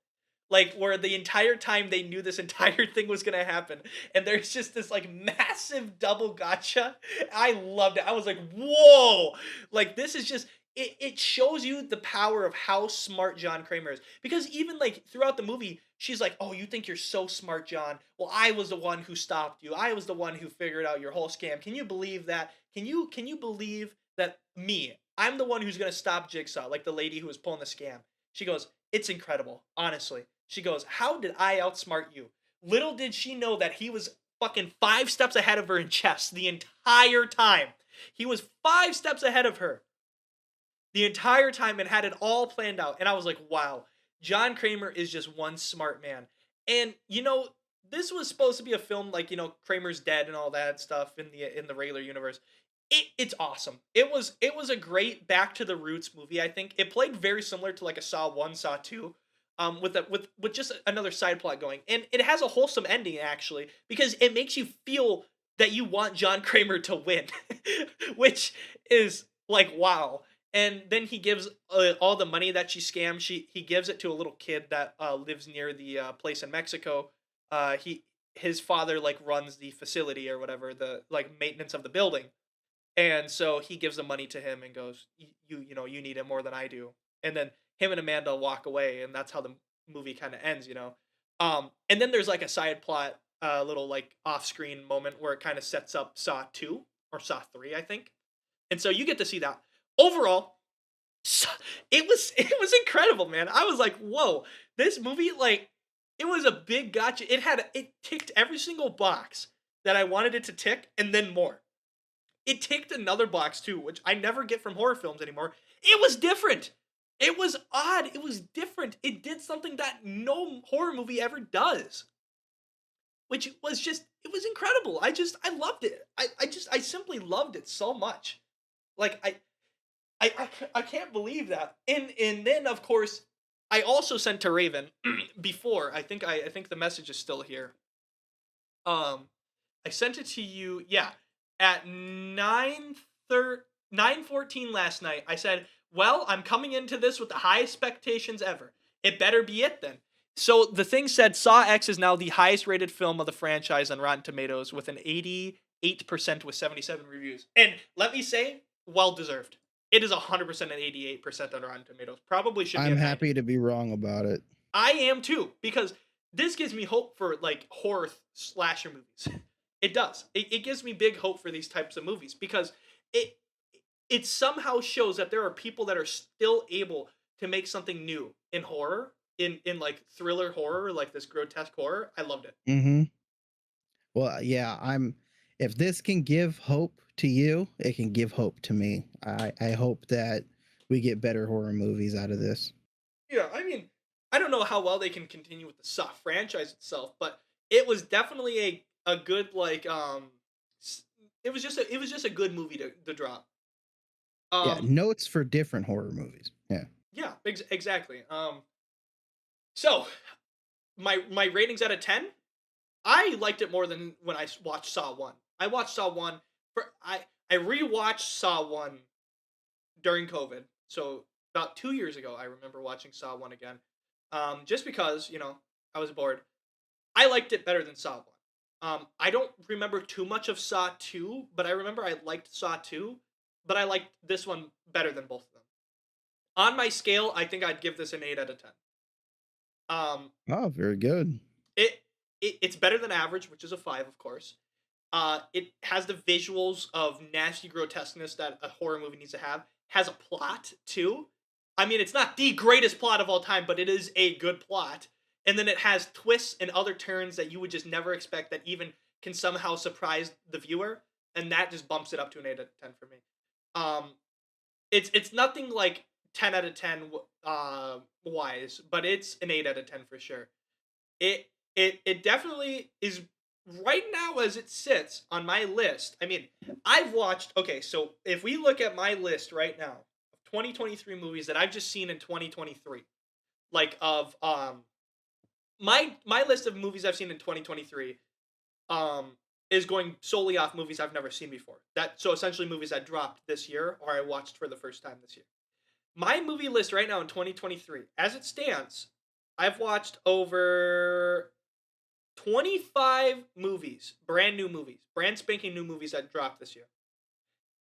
Like where the entire time they knew this entire thing was gonna happen, and there's just this like massive double gotcha. I loved it. I was like, whoa! Like this is just it shows you the power of how smart John Kramer is. Because even like throughout the movie, she's like, "Oh, you think you're so smart, John? Well, I was the one who stopped you. I was the one who figured out your whole scam. Can you believe that? Can you believe that I'm the one who's gonna stop Jigsaw, like the lady who was pulling the scam?" She goes, "It's incredible, honestly." She goes, "How did I outsmart you?" Little did she know that he was fucking 5 steps ahead of her in chess the entire time. He was 5 steps ahead of her the entire time and had it all planned out. And I was like, wow, John Kramer is just one smart man. And, you know, this was supposed to be a film like, you know, Kramer's dead and all that stuff in the regular universe. It's awesome. It was a great back to the roots movie, I think. It played very similar to like a Saw 1, Saw 2. With just another side plot going, and it has a wholesome ending actually, because it makes you feel that you want John Kramer to win, which is like wow. And then he gives all the money that she scammed. He gives it to a little kid that lives near the place in Mexico. His father like runs the facility or whatever, the like maintenance of the building, and so he gives the money to him and goes, you know, you need it more than I do. And then him and Amanda walk away, and that's how the movie kind of ends, you know. And then there's like a side plot, little like off-screen moment where it kind of sets up Saw 2 or Saw 3, I think. And so you get to see that. Overall, it was incredible, man. I was like, whoa, this movie, like, it was a big gotcha. It ticked every single box that I wanted it to tick, and then more. It ticked another box too, which I never get from horror films anymore. It was different. It was odd. It was different. It did something that no horror movie ever does, which was just, it was incredible. I loved it. I simply loved it so much. Like, I can't believe that. And then, of course, I also sent to Raven before. I think the message is still here. I sent it to you, yeah, at 9:14 last night. I said, well, I'm coming into this with the highest expectations ever. It better be it then. So the thing said, Saw X is now the highest rated film of the franchise on Rotten Tomatoes with an 88% with 77 reviews. And let me say, well deserved. It is 100% an 88% on Rotten Tomatoes. Probably should be. I'm happy to be wrong about it. I am too, because this gives me hope for like horror slasher movies. It does. It gives me big hope for these types of movies, because it somehow shows that there are people that are still able to make something new in horror, in like thriller horror, like this grotesque horror. I loved it. Mm-hmm. Well, yeah, if this can give hope to you, it can give hope to me. I hope that we get better horror movies out of this. Yeah, I mean, I don't know how well they can continue with the Saw franchise itself, but it was definitely a good like it was just a good movie to drop. Yeah, notes for different horror movies. Yeah. Yeah, exactly. So my ratings out of 10, I liked it more than when I watched Saw 1. I watched Saw 1 I rewatched Saw 1 during COVID. So about 2 years ago, I remember watching Saw 1 again. Just because, you know, I was bored. I liked it better than Saw 1. I don't remember too much of Saw 2, but I remember I liked Saw 2, but I liked this one better than both of them. On my scale, I think I'd give this an 8 out of 10. Oh, very good. It's better than average, which is a 5, of course. It has the visuals of nasty grotesqueness that a horror movie needs to have. Has a plot too. I mean, it's not the greatest plot of all time, but it is a good plot. And then it has twists and other turns that you would just never expect that even can somehow surprise the viewer, and that just bumps it up to an 8 out of 10 for me. It's nothing like 10 out of 10 wise, but it's an 8 out of 10 for sure. It definitely is right now as it sits on my list. I mean, I've watched, okay, so if we look at my list right now of 2023 movies that I've just seen in 2023, like of my list of movies I've seen in 2023 is going solely off movies I've never seen before. So essentially movies that dropped this year or I watched for the first time this year. My movie list right now in 2023, as it stands, I've watched over 25 movies, brand spanking new movies that dropped this year.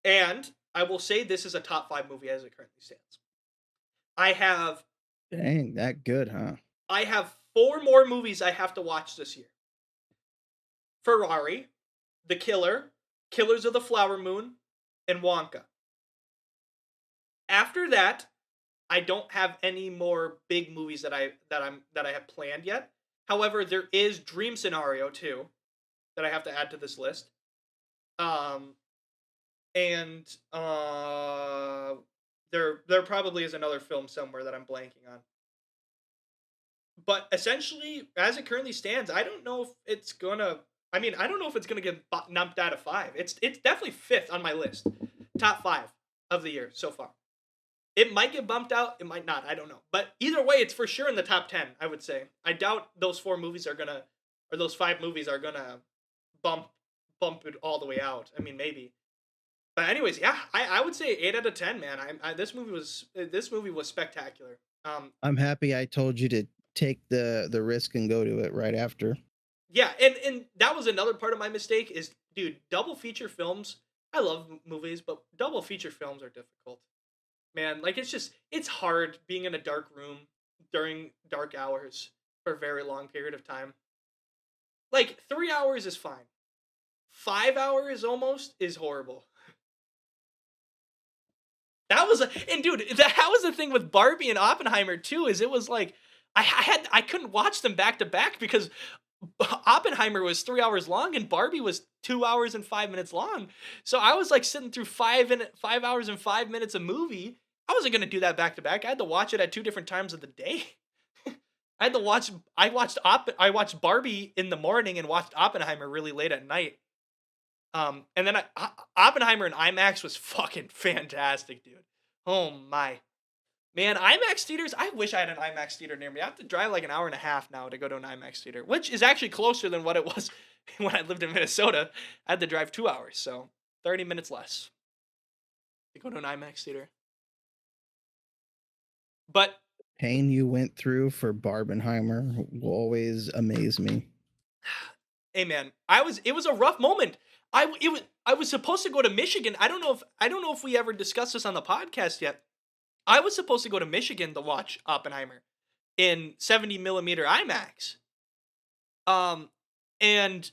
And I will say this is a top 5 movie as it currently stands. I have... Dang, that good, huh? I have 4 more movies I have to watch this year. Ferrari, The Killer, Killers of the Flower Moon, and Wonka. After that, I don't have any more big movies that I have planned yet. However, there is Dream Scenario 2 that I have to add to this list. And there probably is another film somewhere that I'm blanking on. But essentially, as it currently stands, I don't know if it's gonna. I mean, I don't know if it's gonna get numped out of 5. It's definitely 5th on my list, top 5 of the year so far. It might get bumped out, it might not. I don't know, but either way, it's for sure in the top 10. I would say. I doubt those 4 movies are gonna, or those 5 movies are gonna bump it all the way out. I mean, maybe. But anyways, yeah, I would say 8 out of 10, man. This movie was spectacular. I'm happy I told you to take the risk and go to it right after. Yeah, and that was another part of my mistake is, dude, double feature films. I love movies, but double feature films are difficult. Man, like it's hard being in a dark room during dark hours for a very long period of time. Like 3 hours is fine. 5 hours almost is horrible. That was the thing with Barbie and Oppenheimer too, is it was like I couldn't watch them back to back because Oppenheimer was 3 hours long and Barbie was 2 hours and 5 minutes long. So I was like sitting through 5 hours and 5 minutes of movie. I wasn't gonna do that back to back. I had to watch it at 2 different times of the day. I watched Barbie in the morning and watched Oppenheimer really late at night. And then Oppenheimer in IMAX was fucking fantastic, dude. Oh my. Man, IMAX theaters, I wish I had an IMAX theater near me. I have to drive like an hour and a half now to go to an IMAX theater, which is actually closer than what it was when I lived in Minnesota. I had to drive 2 hours, so 30 minutes less to go to an IMAX theater. But pain you went through for Barbenheimer will always amaze me. Hey man, it was a rough moment. I was supposed to go to Michigan. I don't know if we ever discussed this on the podcast yet. I was supposed to go to Michigan to watch Oppenheimer in 70 millimeter IMAX. And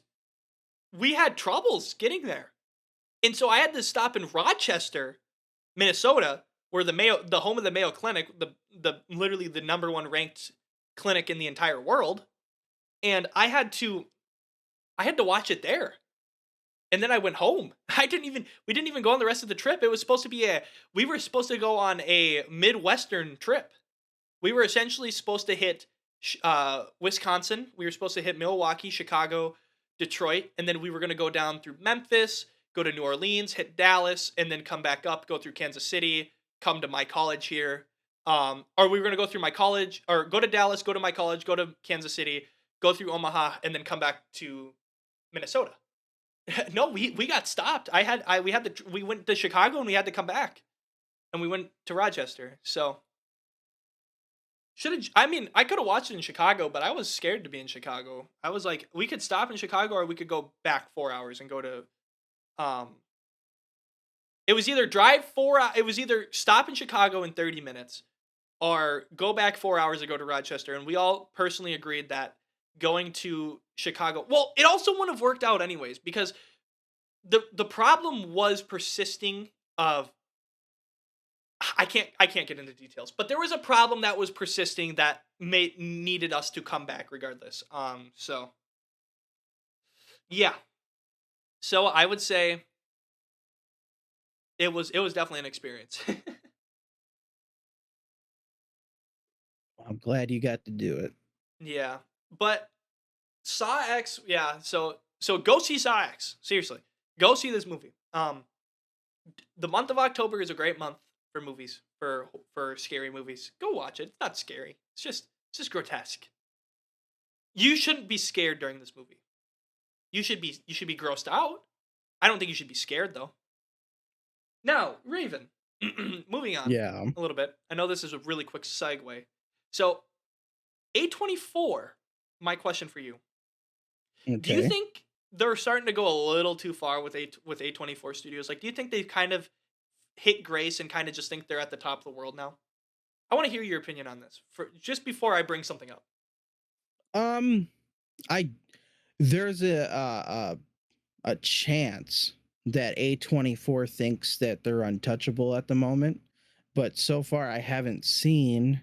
we had troubles getting there. And so I had to stop in Rochester, Minnesota, where the home of the Mayo Clinic, the literally the number 1 ranked clinic in the entire world. And I had to watch it there. And then I went home. We didn't even go on the rest of the trip. It was supposed to be we were supposed to go on a Midwestern trip. We were essentially supposed to hit Wisconsin. We were supposed to hit Milwaukee, Chicago, Detroit, and then we were going to go down through Memphis, go to New Orleans, hit Dallas, and then come back up, go through Kansas City, come to my college here. Or we were going to go through my college, or go to Dallas, go to my college, go to Kansas City, go through Omaha, and then come back to Minnesota. No, we got stopped. We went to Chicago and we had to come back, and we went to Rochester. So Should have. I mean, I could have watched it in Chicago, but I was scared to be in Chicago. I was like, we could stop in Chicago, or we could go back 4 hours and go to. It was either drive 4. It was either stop in Chicago in 30 minutes, or go back 4 hours and go to Rochester. And we all personally agreed that going to Chicago. Well, it also wouldn't have worked out anyways because the problem was persisting of. I can't get into details, but there was a problem that was persisting that needed us to come back regardless. So yeah. So I would say it was definitely an experience. I'm glad you got to do it. Yeah. But Saw X, yeah, so go see Saw X. Seriously. Go see this movie. The month of October is a great month for movies, for scary movies. Go watch it. It's not scary. It's just grotesque. You shouldn't be scared during this movie. You should be grossed out. I don't think you should be scared though. Now, Raven, moving on Yeah. a little bit. I know this is a really quick segue. So, A24, my question for you. Okay. Do you think they're starting to go a little too far with A24 Studios? Like, do you think they've kind of hit grace and kind of just think they're at the top of the world now? I want to hear your opinion on this just before I bring something up. There's a chance that A24 thinks that they're untouchable at the moment, but so far I haven't seen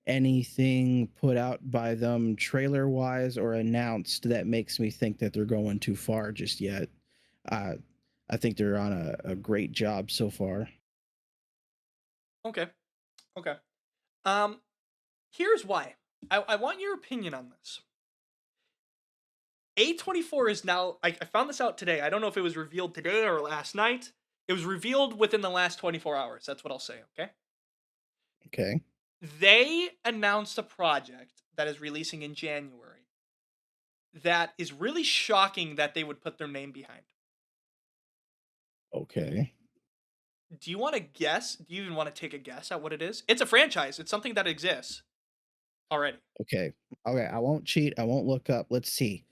anything put out by them trailer wise or announced that makes me think that they're going too far just yet. I think they're on a great job so far. Okay. Here's why. I want your opinion on this. A24 is now, I found this out today. I don't know if it was revealed today or last night. It was revealed within the last 24 hours. That's what I'll say, okay? Okay. They announced a project that is releasing in January that is really shocking that they would put their name behind. Okay. Do you want to guess? Do you even want to take a guess at what it is? It's a franchise. It's something that exists already. Okay. I won't cheat. I won't look up. Let's see.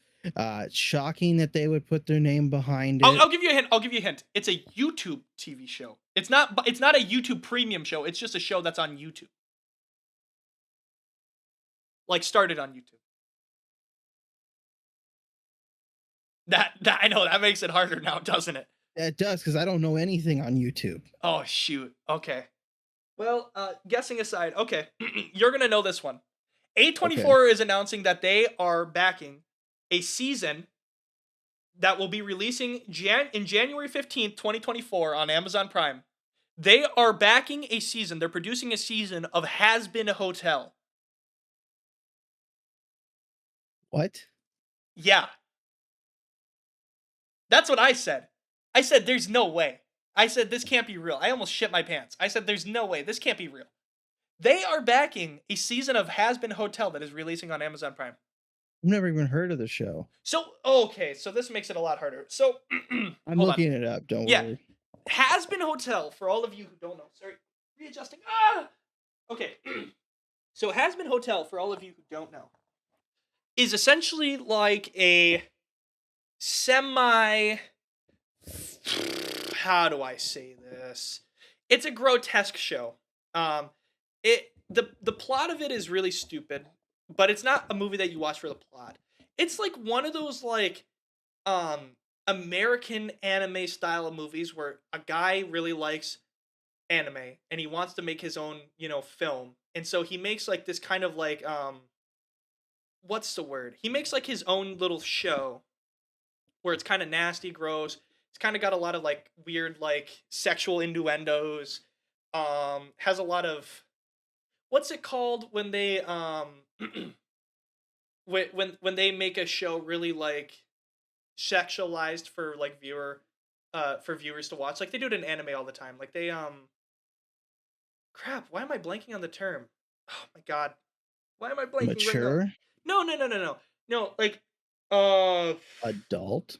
Shocking that they would put their name behind it. I'll give you a hint. It's a YouTube TV show. It's not a YouTube premium show. It's just a show that's on YouTube. Like started on YouTube. That I know that makes it harder now, doesn't it? It does, because I don't know anything on YouTube. Oh shoot. Okay. Well, guessing aside, okay, you're gonna know this one. A24 is announcing that they are backing a season that will be releasing in January 15th, 2024 on Amazon Prime. They are backing a season. They're producing a season of Has Been Hotel. What? Yeah. That's what I said. I said, there's no way. I said, this can't be real. I almost shit my pants. I said, there's no way. This can't be real. They are backing a season of Has Been Hotel that is releasing on Amazon Prime. I've never even heard of the show. So, okay. So this makes it a lot harder. So, I'm looking it up. Don't worry. Has Been Hotel, for all of you who don't know. Sorry. Readjusting. Okay. So Has Been Hotel, for all of you who don't know, is essentially like a how do I say this? It's a grotesque show. The plot of it is really stupid, but it's not a movie that you watch for the plot. It's like one of those like American anime style of movies where a guy really likes anime and he wants to make his own, film. And so he makes like this kind of like what's the word? He makes like his own little show where it's kind of nasty, gross. It's kind of got a lot of like weird like sexual innuendos. Has a lot of, what's it called when they when they make a show really like sexualized for like viewers to watch. Like they do it in anime all the time. Like they crap, why am I blanking on the term? Oh my god. Why am I blanking Mature? right now? No, like adult?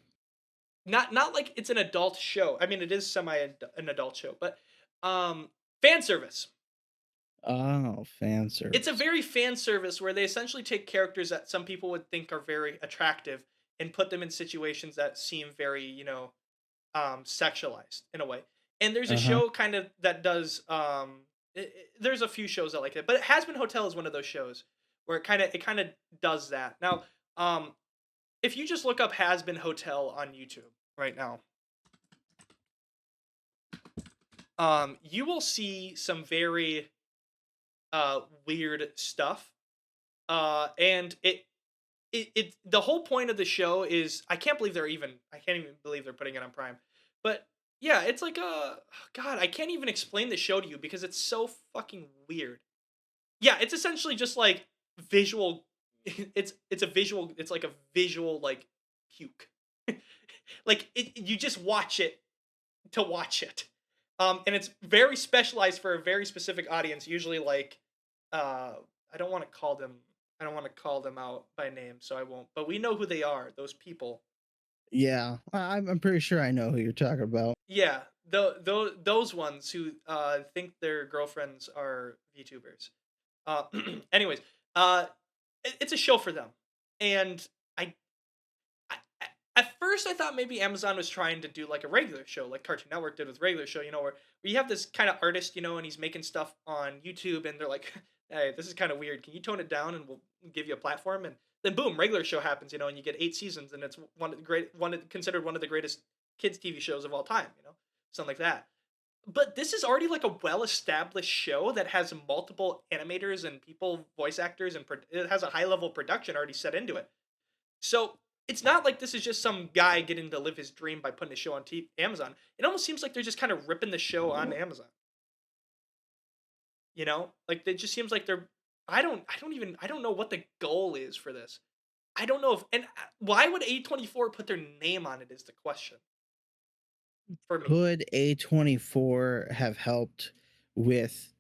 Not like it's an adult show. I mean, it is an adult show, but fan service. Oh, fan It's a service. very fan service where they essentially take characters that some people would think are very attractive and put them in situations that seem very, sexualized in a way. And there's a Uh-huh. show kind of that does there's a few shows that like it, but It Has Been Hotel is one of those shows where it kind of does that. Now, um if you just look up Has Been Hotel on YouTube right now, you will see some very weird stuff. And the whole point of the show is I can't even believe they're putting it on Prime. But yeah, it's like God, I can't even explain the show to you because it's so fucking weird. Yeah, it's essentially just like visual it's like a visual like puke. Like you just watch it to watch it. And it's very specialized for a very specific audience, usually like uh I don't want to call them I don't want to call them out by name, so I won't. But we know who they are, those people. Yeah, I'm pretty sure I know who you're talking about. Yeah, those ones who think their girlfriends are VTubers. Uh anyways, uh it's a show for them. And at first I thought maybe Amazon was trying to do like a regular show, like Cartoon Network did with regular show, where you have this kind of artist, and he's making stuff on YouTube, and they're like, "Hey, this is kind of weird. Can you tone it down, and we'll give you a platform?" And then boom, regular show happens, and you get 8 seasons, and it's considered one of the greatest kids TV shows of all time, something like that. But this is already like a well-established show that has multiple animators and people, voice actors, and it has a high-level production already set into it. So it's not like this is just some guy getting to live his dream by putting a show on Amazon. It almost seems like they're just kind of ripping the show on Amazon. Like it just seems like they're. I don't know what the goal is for this. I don't know if and why would A24 put their name on it is the question for me. Could A24 have helped with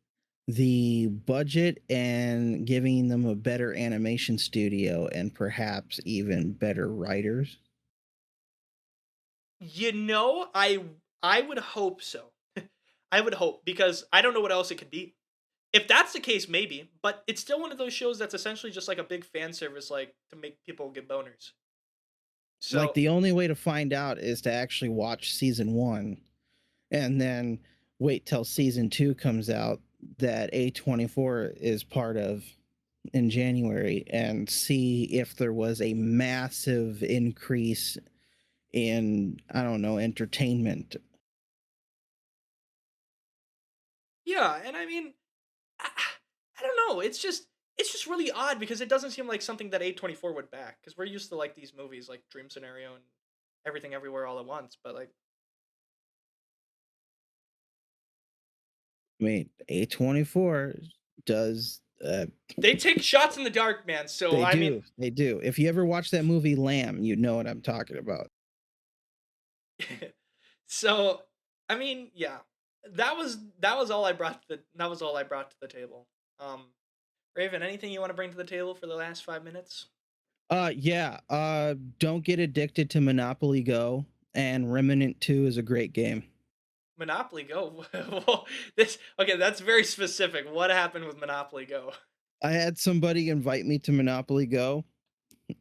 the budget and giving them a better animation studio and perhaps even better writers? I would hope so. I would hope because I don't know what else it could be. If that's the case, maybe, but it's still one of those shows that's essentially just like a big fan service, like to make people get boners. Like, So the only way to find out is to actually watch season 1 and then wait till season 2 comes out that A24 is part of in January and see if there was a massive increase in, I don't know, entertainment. yeah, and I mean, I, I don't know. It's just really odd because it doesn't seem like something that A24 would back because we're used to like these movies like Dream Scenario and Everything Everywhere All at Once, but like I mean, A24 does they take shots in the dark, man. So they I mean, do. They do. If you ever watch that movie Lamb, you know what I'm talking about. so I mean, yeah, that was all I brought to the table. Um, Raven, anything you want to bring to the table for the last 5 minutes? Yeah. Don't get addicted to Monopoly Go, and Remnant 2 is a great game. Monopoly Go. Well, this okay. That's very specific. What happened with Monopoly Go? I had somebody invite me to Monopoly Go,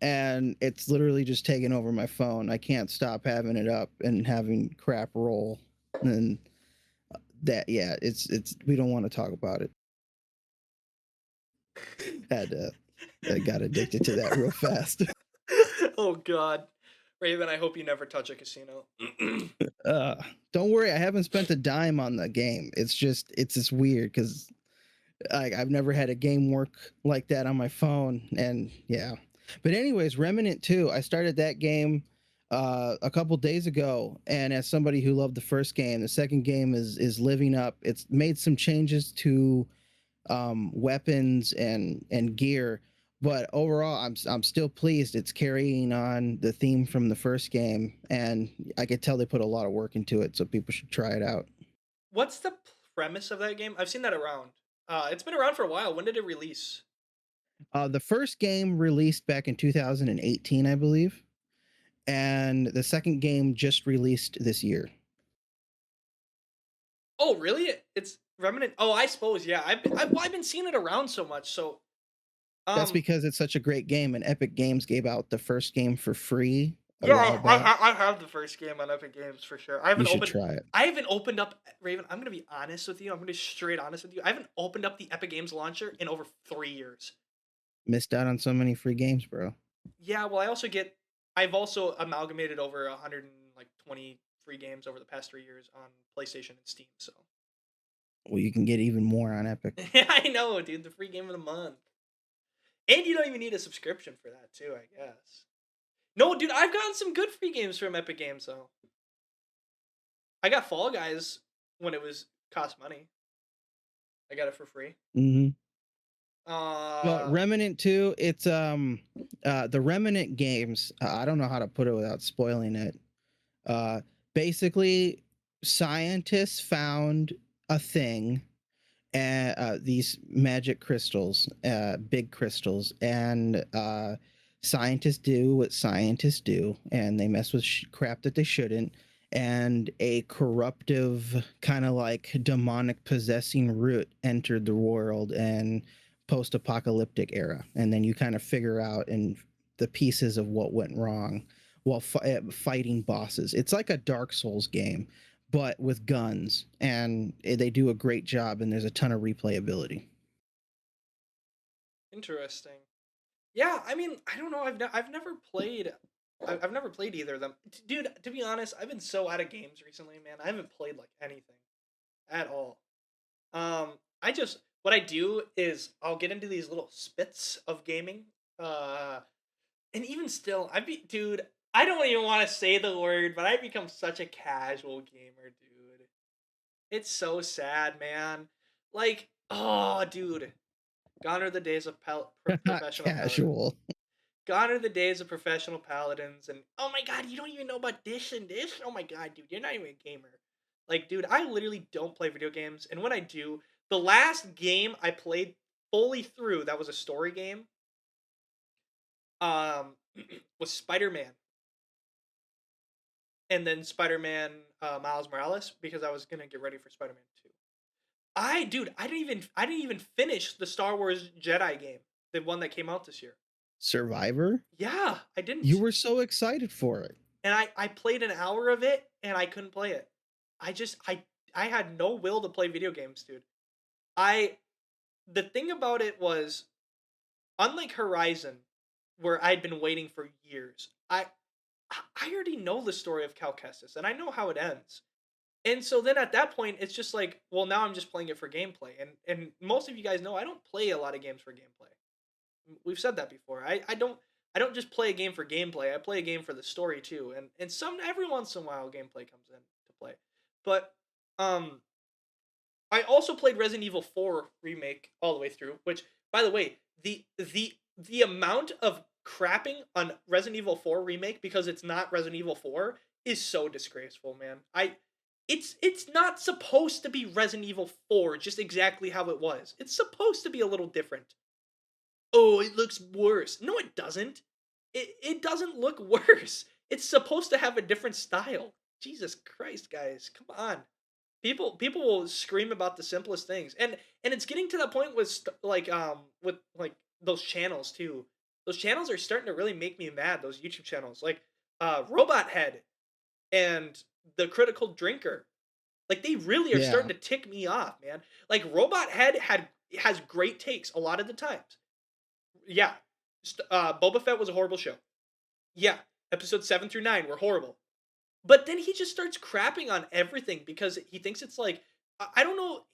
and it's literally just taking over my phone. I can't stop having it up and having crap roll. And that, yeah, it's we don't want to talk about it. Had I got addicted to that real fast. Oh God, Raven. I hope you never touch a casino. uh don't worry, I haven't spent a dime on the game. It's just weird because I've never had a game work like that on my phone, and yeah. But anyways, Remnant 2, I started that game a couple days ago, and as somebody who loved the first game, the second game is living up. It's made some changes to weapons and gear, but overall, I'm still pleased. It's carrying on the theme from the first game, and I could tell they put a lot of work into it, so people should try it out. What's the premise of that game? I've seen that around. It's been around for a while. When did it release? The first game released back in 2018, I believe, and the second game just released this year. Oh, really? Remnant. Oh, I suppose. Yeah, I've been seeing it around so much. So That's um, because it's such a great game, and Epic Games gave out the first game for free a yeah, while back. I have the first game on Epic Games for sure. You should try it. I haven't opened up Raven. I'm gonna be honest with you. I'm gonna be straight honest with you. I haven't opened up the Epic Games launcher in over 3 years. Missed out on so many free games, bro. Yeah, well, I've also amalgamated over 120 free games over the past 3 years on PlayStation and Steam. So Well, you can get even more on Epic. I know, dude, the free game of the month, and you don't even need a subscription for that too, I guess. No, dude, I've gotten some good free games from Epic Games though. I got Fall Guys when it was cost money. I got it for free. Mm-hmm. Uh, Remnant 2, it's the Remnant games. I don't know how to put it without spoiling it. Basically, scientists found a thing, and these magic crystals, big crystals, and scientists do what scientists do, and they mess with crap that they shouldn't. And a corruptive, kind of like demonic possessing root entered the world and post-apocalyptic era, and then you kind of figure out in the pieces of what went wrong while fighting bosses. It's like a Dark Souls game, but with guns, and they do a great job, and there's a ton of replayability. Interesting. Yeah, I mean, I don't know. I've never played. I've never played either of them, dude. To be honest, I've been so out of games recently, man. I haven't played like anything at all. I just what I do is I'll get into these little spits of gaming. And even still, dude. I don't even want to say the word, but I've become such a casual gamer, dude. It's so sad, man. Like, oh, dude. Gone are the days of professional Casual. Gone are the days of professional paladins, and oh my god, you don't even know about Dish and Dish? Oh my god, dude, you're not even a gamer. Like, dude, I literally don't play video games, and when I do, the last game I played fully through that was a story game, was Spider-Man. And then Spider-Man Miles Morales, because I was gonna get ready for Spider-Man 2. I didn't even finish the Star Wars Jedi game, the one that came out this year. Survivor? Yeah, I didn't. You were so excited for it. And I played an hour of it and I couldn't play it. I had no will to play video games, dude. The thing about it was, unlike Horizon, where I'd been waiting for years, I already know the story of Cal Kestis and I know how it ends. And so then at that point, it's just like, well, now I'm just playing it for gameplay. And most of you guys know I don't play a lot of games for gameplay. We've said that before. I don't just play a game for gameplay. I play a game for the story too. And every once in a while gameplay comes in to play. But I also played Resident Evil 4 remake all the way through, which, by the way, the amount of crapping on Resident Evil 4 remake because it's not Resident Evil 4 is so disgraceful, man. It's not supposed to be Resident Evil 4 just exactly how it was. It's supposed to be a little different. Oh, it looks worse. No, it doesn't. It doesn't look worse. It's supposed to have a different style. Jesus Christ, guys, come on. People will scream about the simplest things, and it's getting to that point with those channels too. Those channels are starting to really make me mad. Those YouTube channels, like Robot Head and the Critical Drinker, like they really are starting to tick me off, man. Like Robot Head has great takes a lot of the times. Yeah, Boba Fett was a horrible show. Yeah, episode 7 through 9 were horrible. But then he just starts crapping on everything because he thinks it's like, I don't know.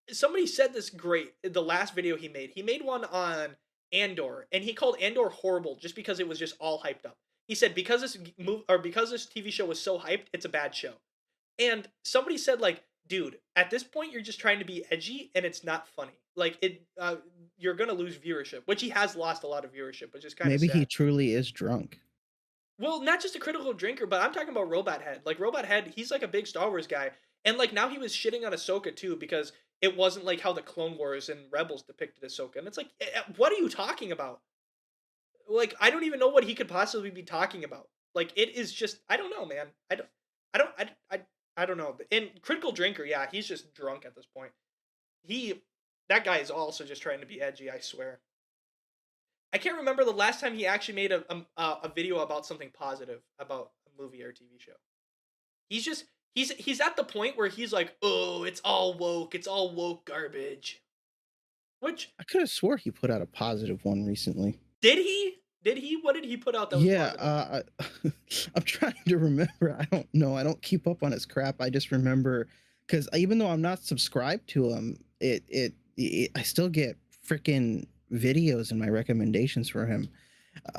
Somebody said this great. The last video he made one on Andor, and he called Andor horrible just because it was just all hyped up. He said because this TV show was so hyped, it's a bad show. And somebody said like, dude, at this point you're just trying to be edgy and it's not funny. Like you're gonna lose viewership, which he has lost a lot of viewership, which is kind of maybe sad. He truly is drunk. Well, not just a Critical Drinker, but I'm talking about Robot Head. Like Robot Head, he's like a big Star Wars guy, and like now he was shitting on Ahsoka too because it wasn't like how the Clone Wars and Rebels depicted Ahsoka, and it's like, what are you talking about? Like I don't even know what he could possibly be talking about. Like it is just, I don't know, man. I don't know. And Critical Drinker, yeah, he's just drunk at this point. that guy is also just trying to be edgy, I swear. I can't remember the last time he actually made a video about something positive about a movie or TV show. He's at the point where he's like, oh, it's all woke garbage. Which I could have swore he put out a positive one recently. did he? Did he? What did he put out that was positive? I'm trying to remember. I don't know. I don't keep up on his crap. I just remember because even though I'm not subscribed to him, I still get freaking videos in my recommendations for him.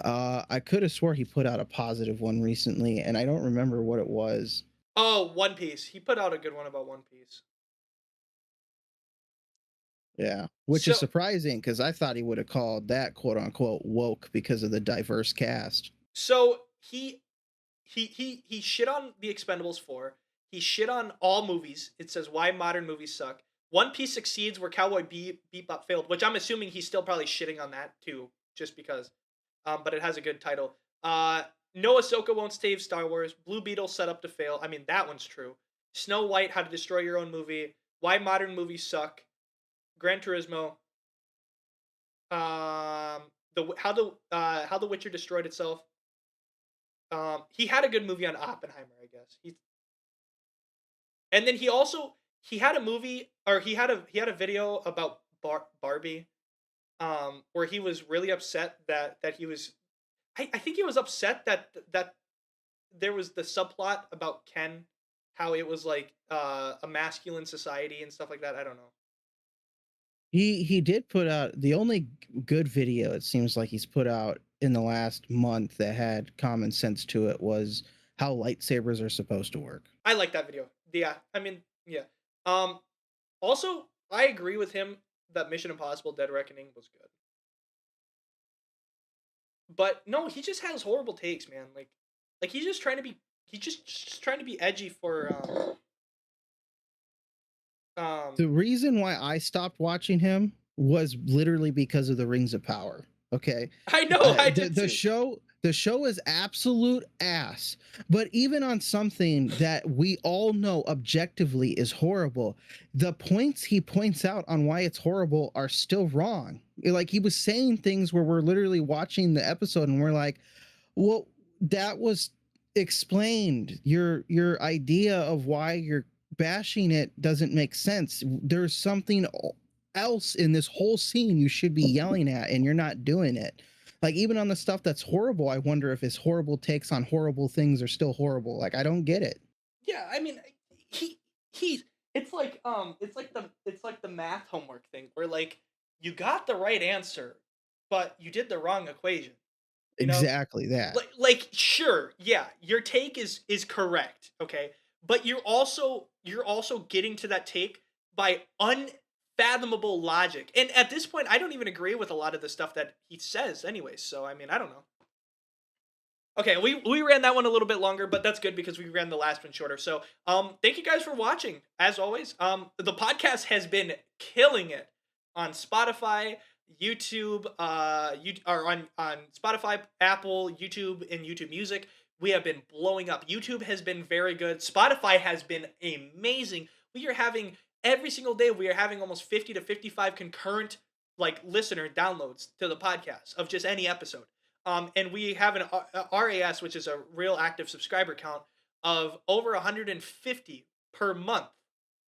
I could have swore he put out a positive one recently, and I don't remember what it was. Oh, One Piece. He put out a good one about One Piece. Yeah, which is surprising because I thought he would have called that quote unquote woke because of the diverse cast. So he shit on The Expendables 4. He shit on all movies. It says why modern movies suck. One Piece succeeds where Cowboy Bebop failed, which I'm assuming he's still probably shitting on that too, just because. But it has a good title. No, Ahsoka won't save Star Wars. Blue Beetle set up to fail. I mean, that one's true. Snow White, How to Destroy Your Own Movie. Why modern movies suck. Gran Turismo. How the Witcher destroyed itself. He had a good movie on Oppenheimer, I guess. And then he had a movie, or he had a video about Barbie, where he was really upset that he was, I think he was upset that there was the subplot about Ken, how it was like a masculine society and stuff like that. I don't know. He did put out the only good video it seems like he's put out in the last month that had common sense to it was how lightsabers are supposed to work. I like that video. Yeah, I mean, yeah. Also, I agree with him that Mission Impossible: Dead Reckoning was good. But no, he just has horrible takes, man. Like he's just trying to be edgy for The reason why I stopped watching him was literally because of the Rings of Power. Okay. I know. The show is absolute ass. But even on something that we all know objectively is horrible, the points he points out on why it's horrible are still wrong. Like he was saying things where we're literally watching the episode and we're like, well, that was explained. Your idea of why you're bashing it doesn't make sense. There's something else in this whole scene you should be yelling at, and you're not doing it. Like even on the stuff that's horrible, I wonder if his horrible takes on horrible things are still horrible. Like I don't get it. Yeah, I mean, it's like the math homework thing where like you got the right answer, but you did the wrong equation. Exactly that. Like sure, yeah, your take is correct, okay? But you're also getting to that take by unfathomable logic. And at this point, I don't even agree with a lot of the stuff that he says anyways. So, I mean, I don't know. Okay, we ran that one a little bit longer, but that's good because we ran the last one shorter. So, thank you guys for watching. As always, the podcast has been killing it on Spotify, YouTube, on Spotify, Apple, YouTube, and YouTube Music. We have been blowing up. YouTube has been very good. Spotify has been amazing. We are having every single day. We are having almost 50 to 55 concurrent listener downloads to the podcast of just any episode. And we have an RAS, which is a real active subscriber count of over 150 per month,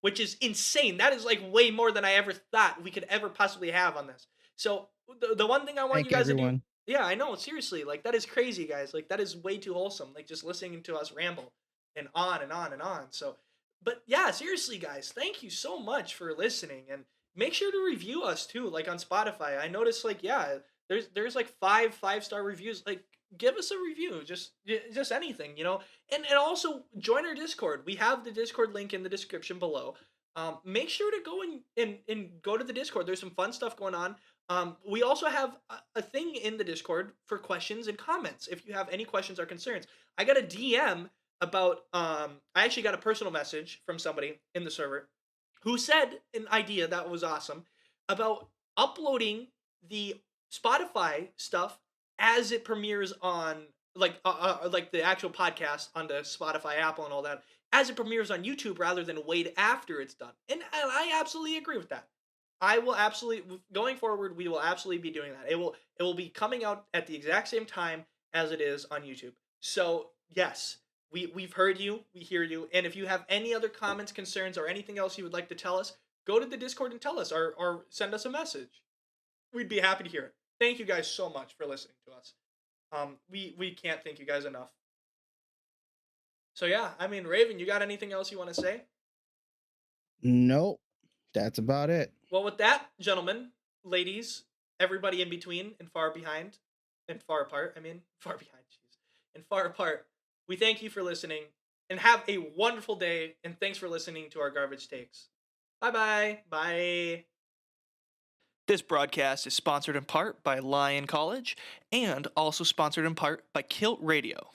which is insane. That is like way more than I ever thought we could ever possibly have on this. So the one thing I want you guys to do. Yeah, I know. Seriously, that is crazy, guys. That is way too wholesome. Just listening to us ramble and on and on and on. So, but yeah, seriously, guys, thank you so much for listening, and make sure to review us too, on Spotify. I noticed, there's 5-star reviews. Give us a review, just anything, and also join our Discord. We have the Discord link in the description below. Make sure to go and go to the Discord. There's some fun stuff going on. We also have a thing in the Discord for questions and comments. If you have any questions or concerns, I got a DM about, I actually got a personal message from somebody in the server who said an idea that was awesome about uploading the Spotify stuff as it premieres on the actual podcast on the Spotify, Apple, and all that, as it premieres on YouTube rather than wait after it's done. And I absolutely agree with that. I will absolutely, going forward, we will absolutely be doing that. It will be coming out at the exact same time as it is on YouTube. So yes, we've heard you, we hear you, and if you have any other comments, concerns, or anything else you would like to tell us, go to the Discord and tell us, or send us a message. We'd be happy to hear it. Thank you guys so much for listening to us. We can't thank you guys enough. So yeah, I mean, Raven, you got anything else you want to say? Nope. That's about it. Well, with that, gentlemen, ladies, everybody in between and far behind, and far apart, far behind, jeez, and far apart, we thank you for listening, and have a wonderful day, and thanks for listening to our garbage takes. Bye-bye. Bye. This broadcast is sponsored in part by Lyon College, and also sponsored in part by KILT Radio.